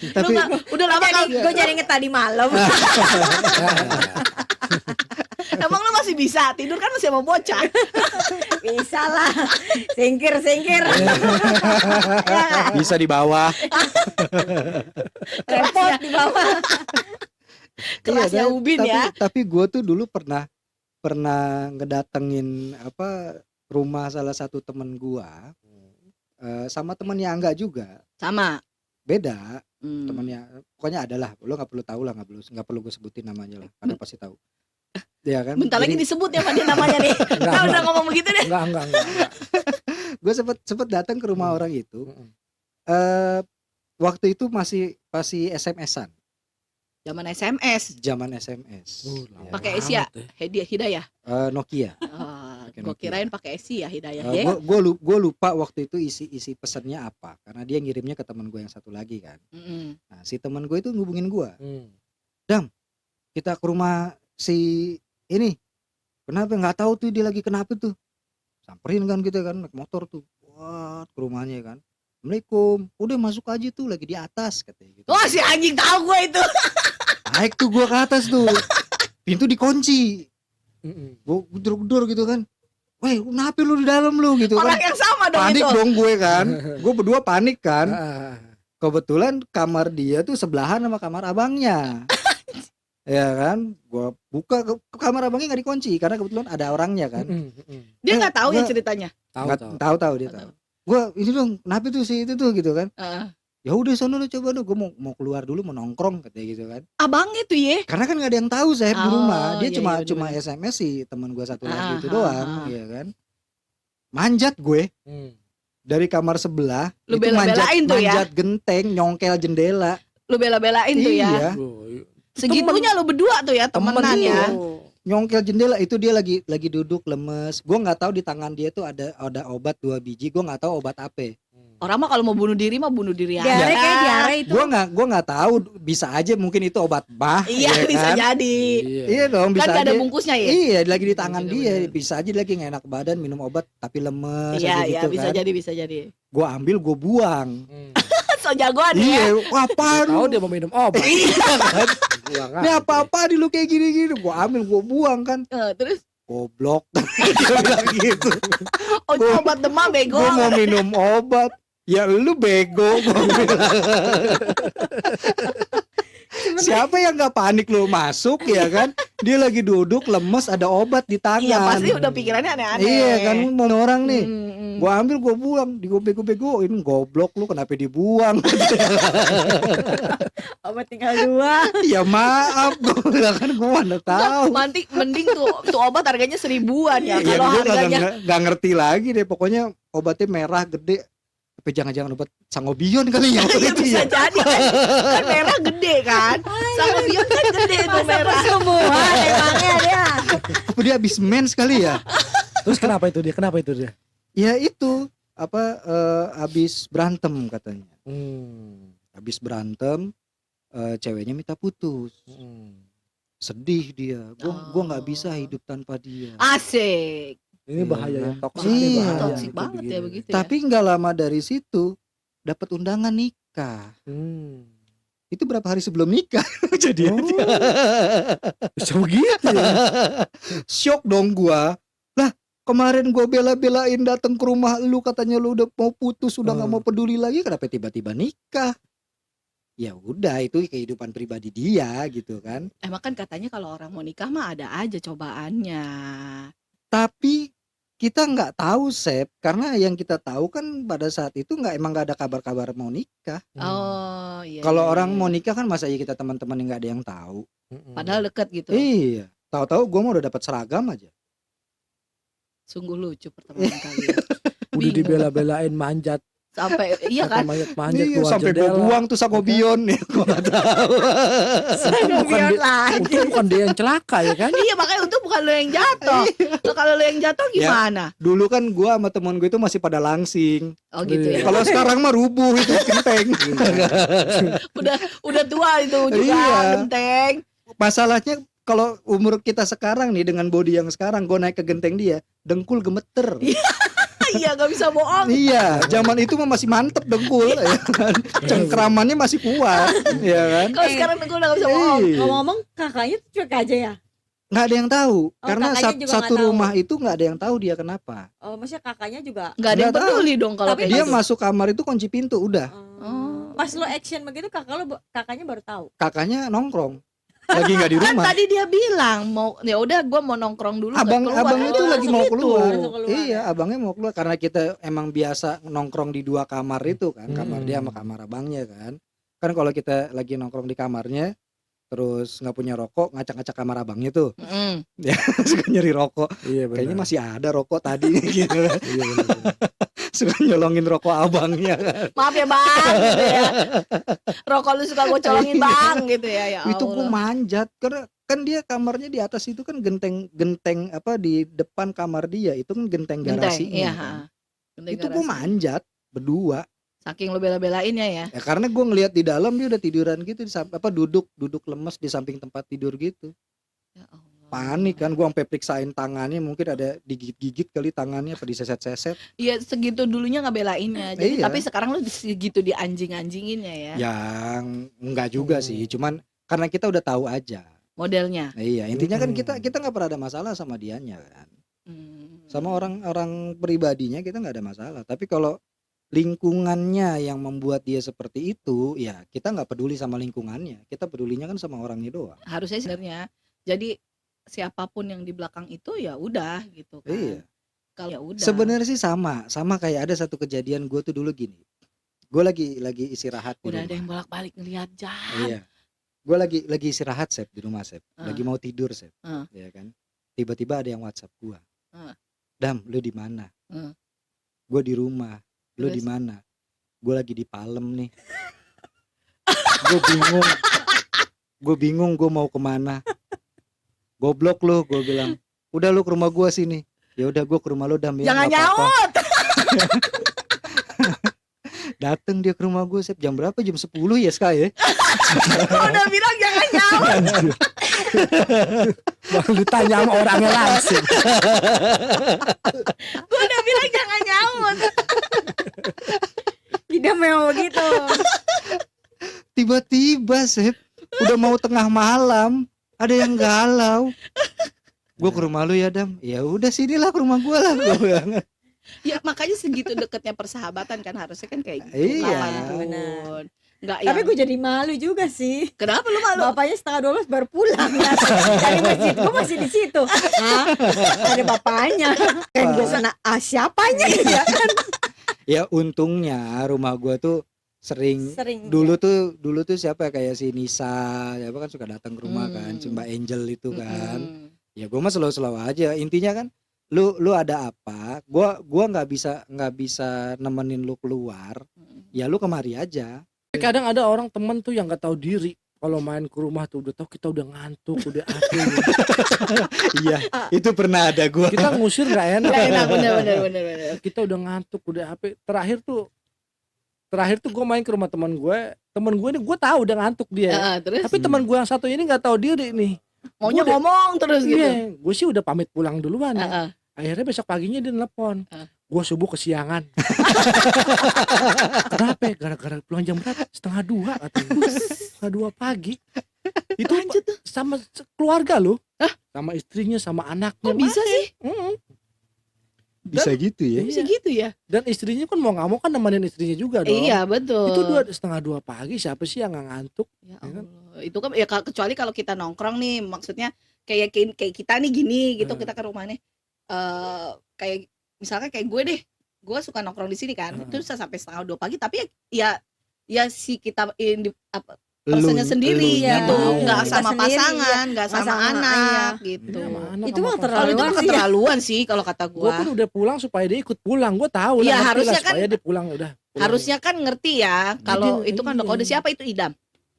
Speaker 1: Tapi
Speaker 2: Udah lama kan?
Speaker 4: Gue jadi inget tadi malam.
Speaker 2: Emang lu masih bisa tidur kan, masih sama bocah.
Speaker 4: Bisa lah. Singkir.
Speaker 1: bisa di bawah.
Speaker 4: Repot di bawah.
Speaker 2: Kerasnya
Speaker 1: Iya,
Speaker 2: Ubin
Speaker 1: tapi,
Speaker 2: ya.
Speaker 1: Tapi gue tuh dulu pernah ngedatengin rumah salah satu temen gua, sama temennya Angga juga.
Speaker 2: Sama.
Speaker 1: Beda
Speaker 2: Hmm.
Speaker 1: temennya, pokoknya adalah, lo nggak perlu tahu lah, nggak perlu gue sebutin namanya lah, karena pasti tahu. Ya kan.
Speaker 2: Bentar lagi disebut ya Pak, dia namanya nih. Nah, udah ngomong begitu deh.
Speaker 3: Enggak.
Speaker 1: Gue sempet datang ke rumah orang itu. Waktu itu masih SMS-an,
Speaker 2: Zaman SMS.
Speaker 1: zaman SMS.
Speaker 3: lama
Speaker 2: Pakai Esi ya?
Speaker 3: banget
Speaker 2: Hidayah.
Speaker 1: Nokia.
Speaker 2: Gue
Speaker 1: Nokia.
Speaker 2: kirain pakai Esi ya, Hidayah ya.
Speaker 1: Gue lupa waktu itu isi pesannya apa, karena dia ngirimnya ke teman gue yang satu lagi kan.
Speaker 2: Mm-mm.
Speaker 1: Nah, si teman gue itu ngubungin gue. kita ke rumah si ini. Kenapa nggak tahu tuh dia lagi kenapa tuh. Samperin kan kita kan naik motor tuh. Wah, ke rumahnya kan. Assalamualaikum. Udah masuk aja tuh lagi di atas katanya gitu.
Speaker 2: Wah, si anjing tahu gue itu.
Speaker 1: Naik tuh gua ke atas tuh. Pintu dikunci. Gua gedor-gedor gitu kan. Weh, kenapa lu di dalam lu gitu
Speaker 2: Orang
Speaker 1: kan.
Speaker 2: yang sama dong
Speaker 1: Panik
Speaker 2: itu.
Speaker 1: dong gue kan. Gue berdua panik kan.
Speaker 3: Ah.
Speaker 1: Kebetulan kamar dia tuh sebelahan sama kamar abangnya. Ya kan, gua buka ke kamar abangnya nggak dikunci karena kebetulan ada orangnya kan.
Speaker 2: Dia nggak tahu ya
Speaker 1: Gua-
Speaker 2: ceritanya.
Speaker 1: Tahu dia tahu. Gua ini dong, kenapa tuh si itu tuh gitu kan?
Speaker 2: Heeh.
Speaker 1: Ya udah sono lu coba lu, gua mau keluar dulu mau nongkrong katanya gitu kan.
Speaker 2: Abangnya tuh ya.
Speaker 1: Karena kan nggak ada yang tahu saya di
Speaker 2: Oh,
Speaker 1: rumah. Dia
Speaker 2: iya,
Speaker 1: cuma
Speaker 2: iya, bener-bener.
Speaker 1: SMS sih teman gua satu lagi
Speaker 2: Ah,
Speaker 1: itu
Speaker 2: ah,
Speaker 1: doang,
Speaker 2: ah.
Speaker 1: ya kan. Manjat gue dari kamar sebelah,
Speaker 2: Lu
Speaker 1: itu
Speaker 2: bela-belain tuh ya?
Speaker 1: manjat genteng, nyongkel jendela.
Speaker 2: Lu bela-belain tuh ya.
Speaker 1: Iya.
Speaker 2: Segitunya lu berdua tuh ya temenan ya.
Speaker 1: Nyongkel jendela itu dia lagi duduk lemes. Gua nggak tahu di tangan dia tuh ada obat 2 biji. Gua nggak tahu obat apa.
Speaker 2: Orang mah kalau mau bunuh diri mah bunuh diri aja.
Speaker 4: Diare kayak diare itu.
Speaker 1: Gua nggak tahu, bisa aja mungkin itu obat bah.
Speaker 2: Iya,
Speaker 1: ya
Speaker 2: bisa
Speaker 1: kan?
Speaker 2: jadi.
Speaker 1: Iya dong, bisa
Speaker 2: Kan gak ada
Speaker 1: aja.
Speaker 2: bungkusnya ya.
Speaker 1: Iya, lagi di tangan dia.
Speaker 2: Bener-bener.
Speaker 1: Bisa aja lagi nggak enak badan minum obat tapi lemes
Speaker 2: Iya,
Speaker 1: aja
Speaker 2: iya,
Speaker 1: gitu
Speaker 2: bisa
Speaker 1: kan.
Speaker 2: jadi, bisa jadi.
Speaker 1: Gua ambil, gua buang.
Speaker 2: So jagoan ya.
Speaker 1: Iya, apaan
Speaker 3: Tahu
Speaker 1: lu?
Speaker 3: dia mau minum obat.
Speaker 1: Iya kan?
Speaker 3: Buang
Speaker 1: Ini
Speaker 3: aja.
Speaker 1: apa-apa di lu kayak gini-gini. Gua ambil, gua buang kan.
Speaker 2: Terus
Speaker 1: Goblok. Dia bilang gitu.
Speaker 2: oh itu obat demam bego.
Speaker 1: Gue mau minum obat. Ya lu bego. Gua bilang. Siapa yang gak panik lu masuk ya kan? Dia lagi duduk lemes ada obat di tangan.
Speaker 2: Iya pasti udah pikirannya aneh-aneh.
Speaker 1: Iya kan mau orang nih.
Speaker 2: Hmm.
Speaker 1: Gua ambil gua buang, digobek-gobegoin, goblok lu kenapa dibuang?
Speaker 4: Obat tinggal 2.
Speaker 1: Ya maaf, gua bilang kan gua mana tahu.
Speaker 2: Mending tuh obat harganya 1000-an ya.
Speaker 1: Ya
Speaker 2: Kalau
Speaker 1: gua
Speaker 2: harganya
Speaker 1: gak ngerti lagi deh. Pokoknya obatnya merah gede. Tapi jangan-jangan obat sangobion kali ya waktu
Speaker 2: ya
Speaker 1: itu
Speaker 2: bisa
Speaker 1: ya.
Speaker 2: jadi kan merah gede kan. Sama bion kan gede itu
Speaker 4: Masa
Speaker 2: merah.
Speaker 4: persembuhan emangnya dia.
Speaker 1: Apa dia habis mens kali ya?
Speaker 3: Terus kenapa itu dia? Kenapa itu dia?
Speaker 1: Ya itu apa habis berantem katanya. Habis berantem ceweknya minta putus. Sedih dia. Gua nggak bisa hidup tanpa dia.
Speaker 2: Asik.
Speaker 3: Ini bahaya
Speaker 1: Iya.
Speaker 3: yang toksik.
Speaker 1: Iya.
Speaker 3: Ini bahaya.
Speaker 2: Toksik
Speaker 3: Itu
Speaker 2: banget ya
Speaker 3: begini.
Speaker 2: begitu ya.
Speaker 1: Tapi nggak lama dari situ dapat undangan nikah. Itu berapa hari sebelum nikah kejadian.
Speaker 3: Bisa begitu ya?
Speaker 1: Shock dong gua. Lah kemarin gua bela-belain datang ke rumah lu, katanya lu udah mau putus, udah nggak mau peduli lagi, kenapa tiba-tiba nikah? Ya udah, itu kehidupan pribadi dia gitu kan.
Speaker 2: Emang kan katanya kalau orang mau nikah mah ada aja cobaannya.
Speaker 1: Tapi kita nggak tahu Sep, karena yang kita tahu kan pada saat itu emang nggak ada kabar-kabar mau nikah.
Speaker 2: Oh iya.
Speaker 1: Kalau
Speaker 2: iya,
Speaker 1: orang
Speaker 2: iya.
Speaker 1: mau nikah kan masa iya kita teman-teman yang nggak ada yang tahu.
Speaker 2: Padahal deket gitu.
Speaker 1: Iya, tahu-tahu gua mau udah dapat seragam aja.
Speaker 2: Sungguh lucu pertemanan kalian.
Speaker 3: Udah
Speaker 2: Bingung.
Speaker 3: dibela-belain manjat.
Speaker 2: Sampai iya kan.
Speaker 3: Manjat
Speaker 1: Iya,
Speaker 3: keluar
Speaker 1: sampai gua
Speaker 3: jendela.
Speaker 1: buang tuh sakobion ya, gua nggak tahu.
Speaker 4: Sangobion lagi.
Speaker 3: Untung bukan dia yang celaka ya kan?
Speaker 2: Iya makanya itu bukan lo yang jatuh. Loh, kalau lo yang jatuh gimana?
Speaker 1: Dulu kan gua sama temen gue itu masih pada langsing.
Speaker 2: Oh gitu ya.
Speaker 1: Kalau sekarang mah rubuh itu genteng.
Speaker 2: Udah tua itu juga
Speaker 1: Iya.
Speaker 2: genteng.
Speaker 1: Masalahnya kalau umur kita sekarang nih dengan body yang sekarang, gue naik ke genteng dia, dengkul gemeter.
Speaker 2: Iya gak bisa bohong.
Speaker 1: Iya, zaman itu mah masih mantep dengkul, ya kan? Cengkramannya masih kuat, ya kan?
Speaker 2: Kalau sekarang gue udah gak bisa bohong.
Speaker 1: Iya.
Speaker 4: Ngomong-ngomong kakaknya tuh cuek aja ya.
Speaker 1: Nggak ada yang tahu, karena
Speaker 4: kakaknya juga
Speaker 1: satu
Speaker 4: nggak tahu.
Speaker 1: rumah itu nggak ada yang tahu dia kenapa.
Speaker 4: Oh, maksudnya kakaknya juga.
Speaker 2: Gak ada yang
Speaker 1: Nggak tahu.
Speaker 2: peduli dong kalau
Speaker 4: Tapi
Speaker 2: kayak
Speaker 1: Dia
Speaker 2: gitu.
Speaker 1: masuk kamar itu kunci pintu, udah.
Speaker 2: Oh.
Speaker 4: Pas lo action begitu kakaknya baru tahu.
Speaker 1: Kakaknya nongkrong, lagi nggak di
Speaker 2: Kan
Speaker 1: rumah.
Speaker 2: tadi dia bilang mau ya udah gue mau nongkrong dulu. nggak keluar.
Speaker 1: Abang
Speaker 2: Kan
Speaker 1: itu
Speaker 2: dia
Speaker 1: lagi
Speaker 2: langsung
Speaker 1: mau
Speaker 2: gitu.
Speaker 1: keluar.
Speaker 4: Langsung keluar.
Speaker 1: Iya, abangnya mau keluar karena kita emang biasa nongkrong di 2 kamar itu kan, kamar dia sama kamar abangnya kan. Kan kalau kita lagi nongkrong di kamarnya, terus nggak punya rokok, ngacak-ngacak kamar abangnya tuh,
Speaker 2: Mm.
Speaker 1: suka nyari rokok.
Speaker 3: Iya benar.
Speaker 1: Kayaknya masih ada rokok tadi gitu.
Speaker 3: Iya benar.
Speaker 1: Suka nyolongin rokok abangnya kan.
Speaker 2: Maaf ya bang gitu ya. Rokok lu suka gue colongin bang gitu ya. Ya
Speaker 1: Itu gue
Speaker 2: Allah.
Speaker 1: manjat karena kan dia kamarnya di atas itu kan genteng apa di depan kamar dia itu kan genteng
Speaker 2: Genteng,
Speaker 1: garasinya
Speaker 2: iya,
Speaker 1: kan.
Speaker 2: ha. Genteng
Speaker 1: Itu gue
Speaker 2: garasi.
Speaker 1: manjat berdua.
Speaker 2: Saking lu bela-belainnya ya.
Speaker 1: Ya karena gue ngelihat di dalam dia udah tiduran gitu duduk lemes di samping tempat tidur gitu.
Speaker 2: Ya Allah.
Speaker 1: Panik kan, gue sampai periksain tangannya, mungkin ada digigit-gigit kali tangannya apa diseset-seset.
Speaker 2: Iya segitu dulunya ngebelainnya. Jadi
Speaker 1: Iya.
Speaker 2: tapi sekarang lu segitu dianjing-anjinginnya ya.
Speaker 1: Yang enggak juga sih, cuman karena kita udah tahu aja.
Speaker 2: Modelnya.
Speaker 1: Iya, intinya kan kita nggak pernah ada masalah sama dianya kan. Sama orang pribadinya kita nggak ada masalah. Tapi kalau lingkungannya yang membuat dia seperti itu, ya kita nggak peduli sama lingkungannya. Kita pedulinya kan sama orangnya doang.
Speaker 2: Harusnya sebenarnya. Jadi siapapun yang di belakang itu ya udah gitu kan.
Speaker 1: Iya.
Speaker 2: Kalau ya udah.
Speaker 1: Sebenarnya sih sama kayak ada satu kejadian gue tuh dulu gini. Gue lagi istirahat di
Speaker 2: udah ada
Speaker 1: rumah.
Speaker 2: yang bolak-balik ngeliat Jam.
Speaker 1: Iya. Gue lagi istirahat Sep di rumah Sep. Lagi mau tidur Sep. Ya kan. Tiba-tiba ada yang WhatsApp gue. Dam, lu di mana? Gue di rumah. Lu di mana? Gue lagi di Palem nih. Gue bingung gue mau kemana. Goblok lu, gue bilang. Udah lu ke rumah gue sini. Ya udah gue ke rumah lu Dam ya.
Speaker 2: Jangan
Speaker 1: nggak apa-apa.
Speaker 2: nyaut.
Speaker 1: Dateng dia ke rumah gue Sep. Jam berapa? Jam 10 ya Sky ya.
Speaker 2: Gua udah bilang jangan nyaut.
Speaker 3: Baru ditanya sama orangnya langsung.
Speaker 2: Gua udah bilang jangan nyaut.
Speaker 4: Tidak memang begitu.
Speaker 1: Tiba-tiba Sep, udah mau tengah malam, ada yang galau. Gue ke rumah lu ya Dam. Ya udah sinilah ke rumah gue lah. Gua bilang.
Speaker 2: Ya makanya segitu deketnya persahabatan kan harusnya kan kayak gitu.
Speaker 1: Iya.
Speaker 2: Kapanpun.
Speaker 4: Benar.
Speaker 2: Nggak
Speaker 4: Tapi
Speaker 2: yang
Speaker 4: gue jadi malu juga sih.
Speaker 2: kenapa lu malu?
Speaker 4: Bapaknya 11:30 baru pulang dari masjid, gue masih di situ. Hah? Ada bapaknya. Kan gue kena siapanya ya kan?
Speaker 1: Ya untungnya rumah gue tuh sering
Speaker 4: Sering.
Speaker 1: dulu tuh siapa ya, kayak si Nisa siapa kan suka datang ke rumah kan, si Mbak Angel itu kan. Ya gue mah selalu aja. Intinya kan lu ada apa, gua nggak bisa nemenin lu keluar. Ya lu kemari aja.
Speaker 3: Kadang ada orang temen tuh yang nggak tahu diri. Kalau main ke rumah tuh udah tahu kita udah ngantuk, udah apa.
Speaker 1: Iya, itu pernah ada gua.
Speaker 3: Kita ngusir nggak enak.
Speaker 2: Nggak enak, bener.
Speaker 3: Kita udah ngantuk, udah apa. Terakhir tuh gue main ke rumah teman gue ini gue tahu udah ngantuk dia.
Speaker 2: Terus
Speaker 3: Tapi teman gue yang satu ini nggak tahu diri nih.
Speaker 2: maunya
Speaker 3: Gua udah-
Speaker 2: ngomong terus gitu.
Speaker 3: Iya, gue sih udah pamit pulang duluan ya.
Speaker 2: Heeh.
Speaker 3: Akhirnya besok paginya dia nelpon.
Speaker 2: Ah.
Speaker 3: Gue subuh kesiangan. Kenapa? Gara-gara pulang jam berapa? 1:30 katanya. 1:30 pagi. Itu
Speaker 2: Lanjut tuh.
Speaker 3: sama keluarga loh. Sama istrinya, sama anaknya.
Speaker 2: Kok bisa sih?
Speaker 1: Bisa gitu ya.
Speaker 2: Bisa gitu ya?
Speaker 3: Dan istrinya kan mau nggak mau kan nemenin istrinya juga dong.
Speaker 2: Iya betul.
Speaker 3: Itu 1:30 pagi, siapa sih yang nggak ngantuk?
Speaker 2: Ya
Speaker 3: Ya kan?
Speaker 2: Allah. Itu kan ya kecuali kalau kita nongkrong nih, maksudnya kayak kita nih gini gitu, kita ke rumahnya kayak misalkan kayak gue deh, gue suka nongkrong di sini kan, terus sampai 1:30 pagi, tapi ya si kita personnya sendiri
Speaker 1: elunya
Speaker 2: gitu,
Speaker 1: mau.
Speaker 2: nggak
Speaker 4: Kita
Speaker 2: sama
Speaker 4: sendiri,
Speaker 2: pasangan, nggak sama
Speaker 4: Sama
Speaker 2: anak
Speaker 3: Iya,
Speaker 2: gitu.
Speaker 3: sama anak,
Speaker 4: Itu
Speaker 3: sama
Speaker 4: mah
Speaker 3: pasangan.
Speaker 2: Kalau itu mah
Speaker 4: Keterlaluan sih ya.
Speaker 2: keterlaluan sih kalau kata
Speaker 3: Gue
Speaker 2: gue.
Speaker 3: pun udah pulang supaya dia ikut pulang. Gue tahu
Speaker 2: Iya,
Speaker 3: lah, ngerti
Speaker 2: harusnya
Speaker 3: lah,
Speaker 2: kan-
Speaker 3: supaya dia pulang udah. Pulang.
Speaker 2: Harusnya kan ngerti ya, kalau
Speaker 3: Jadi,
Speaker 2: itu kan udah
Speaker 3: iya.
Speaker 2: kode siapa itu Idam.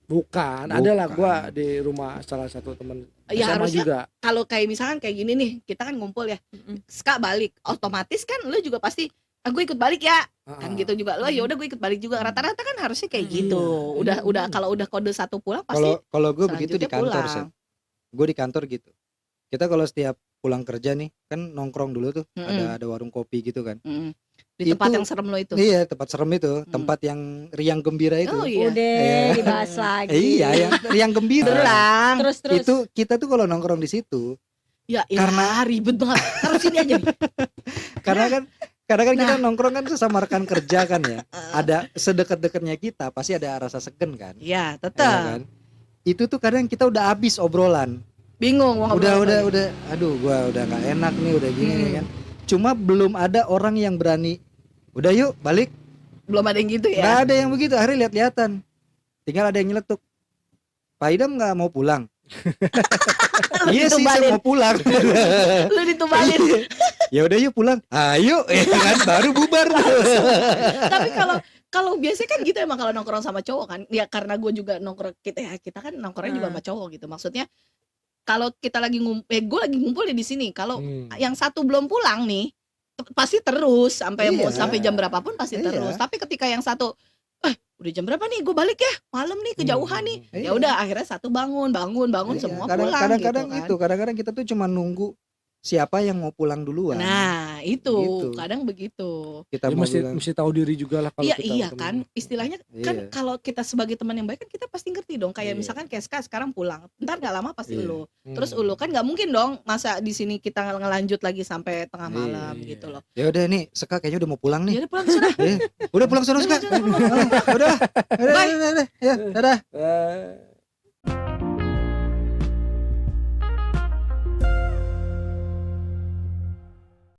Speaker 3: Bukan,
Speaker 1: Bukan.
Speaker 3: adalah gue di rumah salah satu teman
Speaker 2: Ya,
Speaker 3: sama
Speaker 2: harusnya
Speaker 3: juga.
Speaker 2: Kalau kayak misalkan kayak gini nih, kita kan ngumpul ya, Ska balik, otomatis kan lu juga pasti gue ikut balik ya, kan gitu juga lo. Ya udah gue ikut balik juga. Rata-rata kan harusnya kayak gitu. Udah kalau udah kode satu pulang pasti.
Speaker 1: Kalau gue begitu di
Speaker 2: selanjutnya
Speaker 1: kantor
Speaker 2: pulang.
Speaker 1: Sep. Gue di kantor gitu. Kita kalau setiap pulang kerja nih kan nongkrong dulu tuh, ada warung kopi gitu kan.
Speaker 2: Di tempat
Speaker 1: Itu-
Speaker 2: yang serem lo itu.
Speaker 1: Iya, tempat serem itu, tempat yang riang gembira itu.
Speaker 2: Oh iya.
Speaker 4: Udah
Speaker 1: Iya.
Speaker 4: dibahas lagi.
Speaker 1: Iya, yang riang gembira.
Speaker 2: Berulang.
Speaker 4: Terus
Speaker 1: Itu kita tuh kalau nongkrong di situ,
Speaker 2: Ya,
Speaker 1: Karena-
Speaker 2: ribet banget. Taruh sini aja nih.
Speaker 1: karena kan kita
Speaker 2: Nah.
Speaker 1: nongkrong kan sesama rekan kerja kan ya. Ada sedekat-dekatnya kita pasti ada rasa segen kan.
Speaker 2: Ya,
Speaker 1: Ya
Speaker 2: tetap.
Speaker 1: kan? Itu tuh kadang kita udah habis obrolan.
Speaker 2: Bingung mau ngobrol apa.
Speaker 1: Udah aduh gua udah nggak enak nih udah gini nih kan. Cuma belum ada orang yang berani. Udah yuk balik.
Speaker 2: Belum ada yang gitu ya.
Speaker 1: Nggak ada yang begitu. Akhirnya lihat-lihatan. Tinggal ada yang nyeletuk. Pak Idam nggak mau pulang. Iya sih saya
Speaker 2: ditumbalin.
Speaker 1: mau pulang.
Speaker 2: Lu ditumbalin.
Speaker 1: Ya udah yuk pulang. Ayo ya kan baru bubar.
Speaker 2: Tapi kalau biasanya kan gitu emang kalau nongkrong sama cowok kan. Ya karena gue juga nongkrong kita kan nongkrongnya juga sama cowok gitu. Maksudnya kalau kita lagi gue lagi ngumpul di sini. Kalau yang satu belum pulang nih, pasti terus sampai mau
Speaker 1: Iya.
Speaker 2: sampai jam berapapun pasti
Speaker 1: Iya.
Speaker 2: terus. Tapi ketika yang satu, udah jam berapa nih? Gue balik ya, malam nih kejauhan nih.
Speaker 1: Iya.
Speaker 2: Ya udah akhirnya satu bangun
Speaker 1: Iya,
Speaker 2: semua pulang
Speaker 1: kadang-kadang
Speaker 2: gitu kan.
Speaker 1: itu, kadang-kadang kita tuh cuma nunggu siapa yang mau pulang duluan.
Speaker 2: Nah, itu
Speaker 1: Gitu.
Speaker 2: kadang begitu.
Speaker 1: Kita
Speaker 3: Ya,
Speaker 1: mau
Speaker 3: mesti
Speaker 1: bilang,
Speaker 3: mesti tahu diri juga lah kalau
Speaker 2: Iya
Speaker 3: kita
Speaker 2: iya
Speaker 3: ketemu.
Speaker 2: kan, istilahnya kan
Speaker 1: Iya.
Speaker 2: kalau kita sebagai teman yang baik kan kita pasti ngerti dong. Kayak
Speaker 3: Iya.
Speaker 2: misalkan Keska sekarang pulang, ntar nggak lama pasti
Speaker 3: Iya.
Speaker 2: ulu. Terus ulu kan nggak mungkin dong masa di sini kita ngelanjut lagi sampai tengah
Speaker 1: Iya.
Speaker 2: malam gitu loh.
Speaker 1: ya udah nih, Seka kayaknya udah mau pulang nih.
Speaker 2: Jadi pulang ke sana.
Speaker 1: Udah pulang sana, Seka.
Speaker 2: Udah, udah, udah.
Speaker 1: Udah, udah, udah, udah, ya, dadah.
Speaker 3: Eh,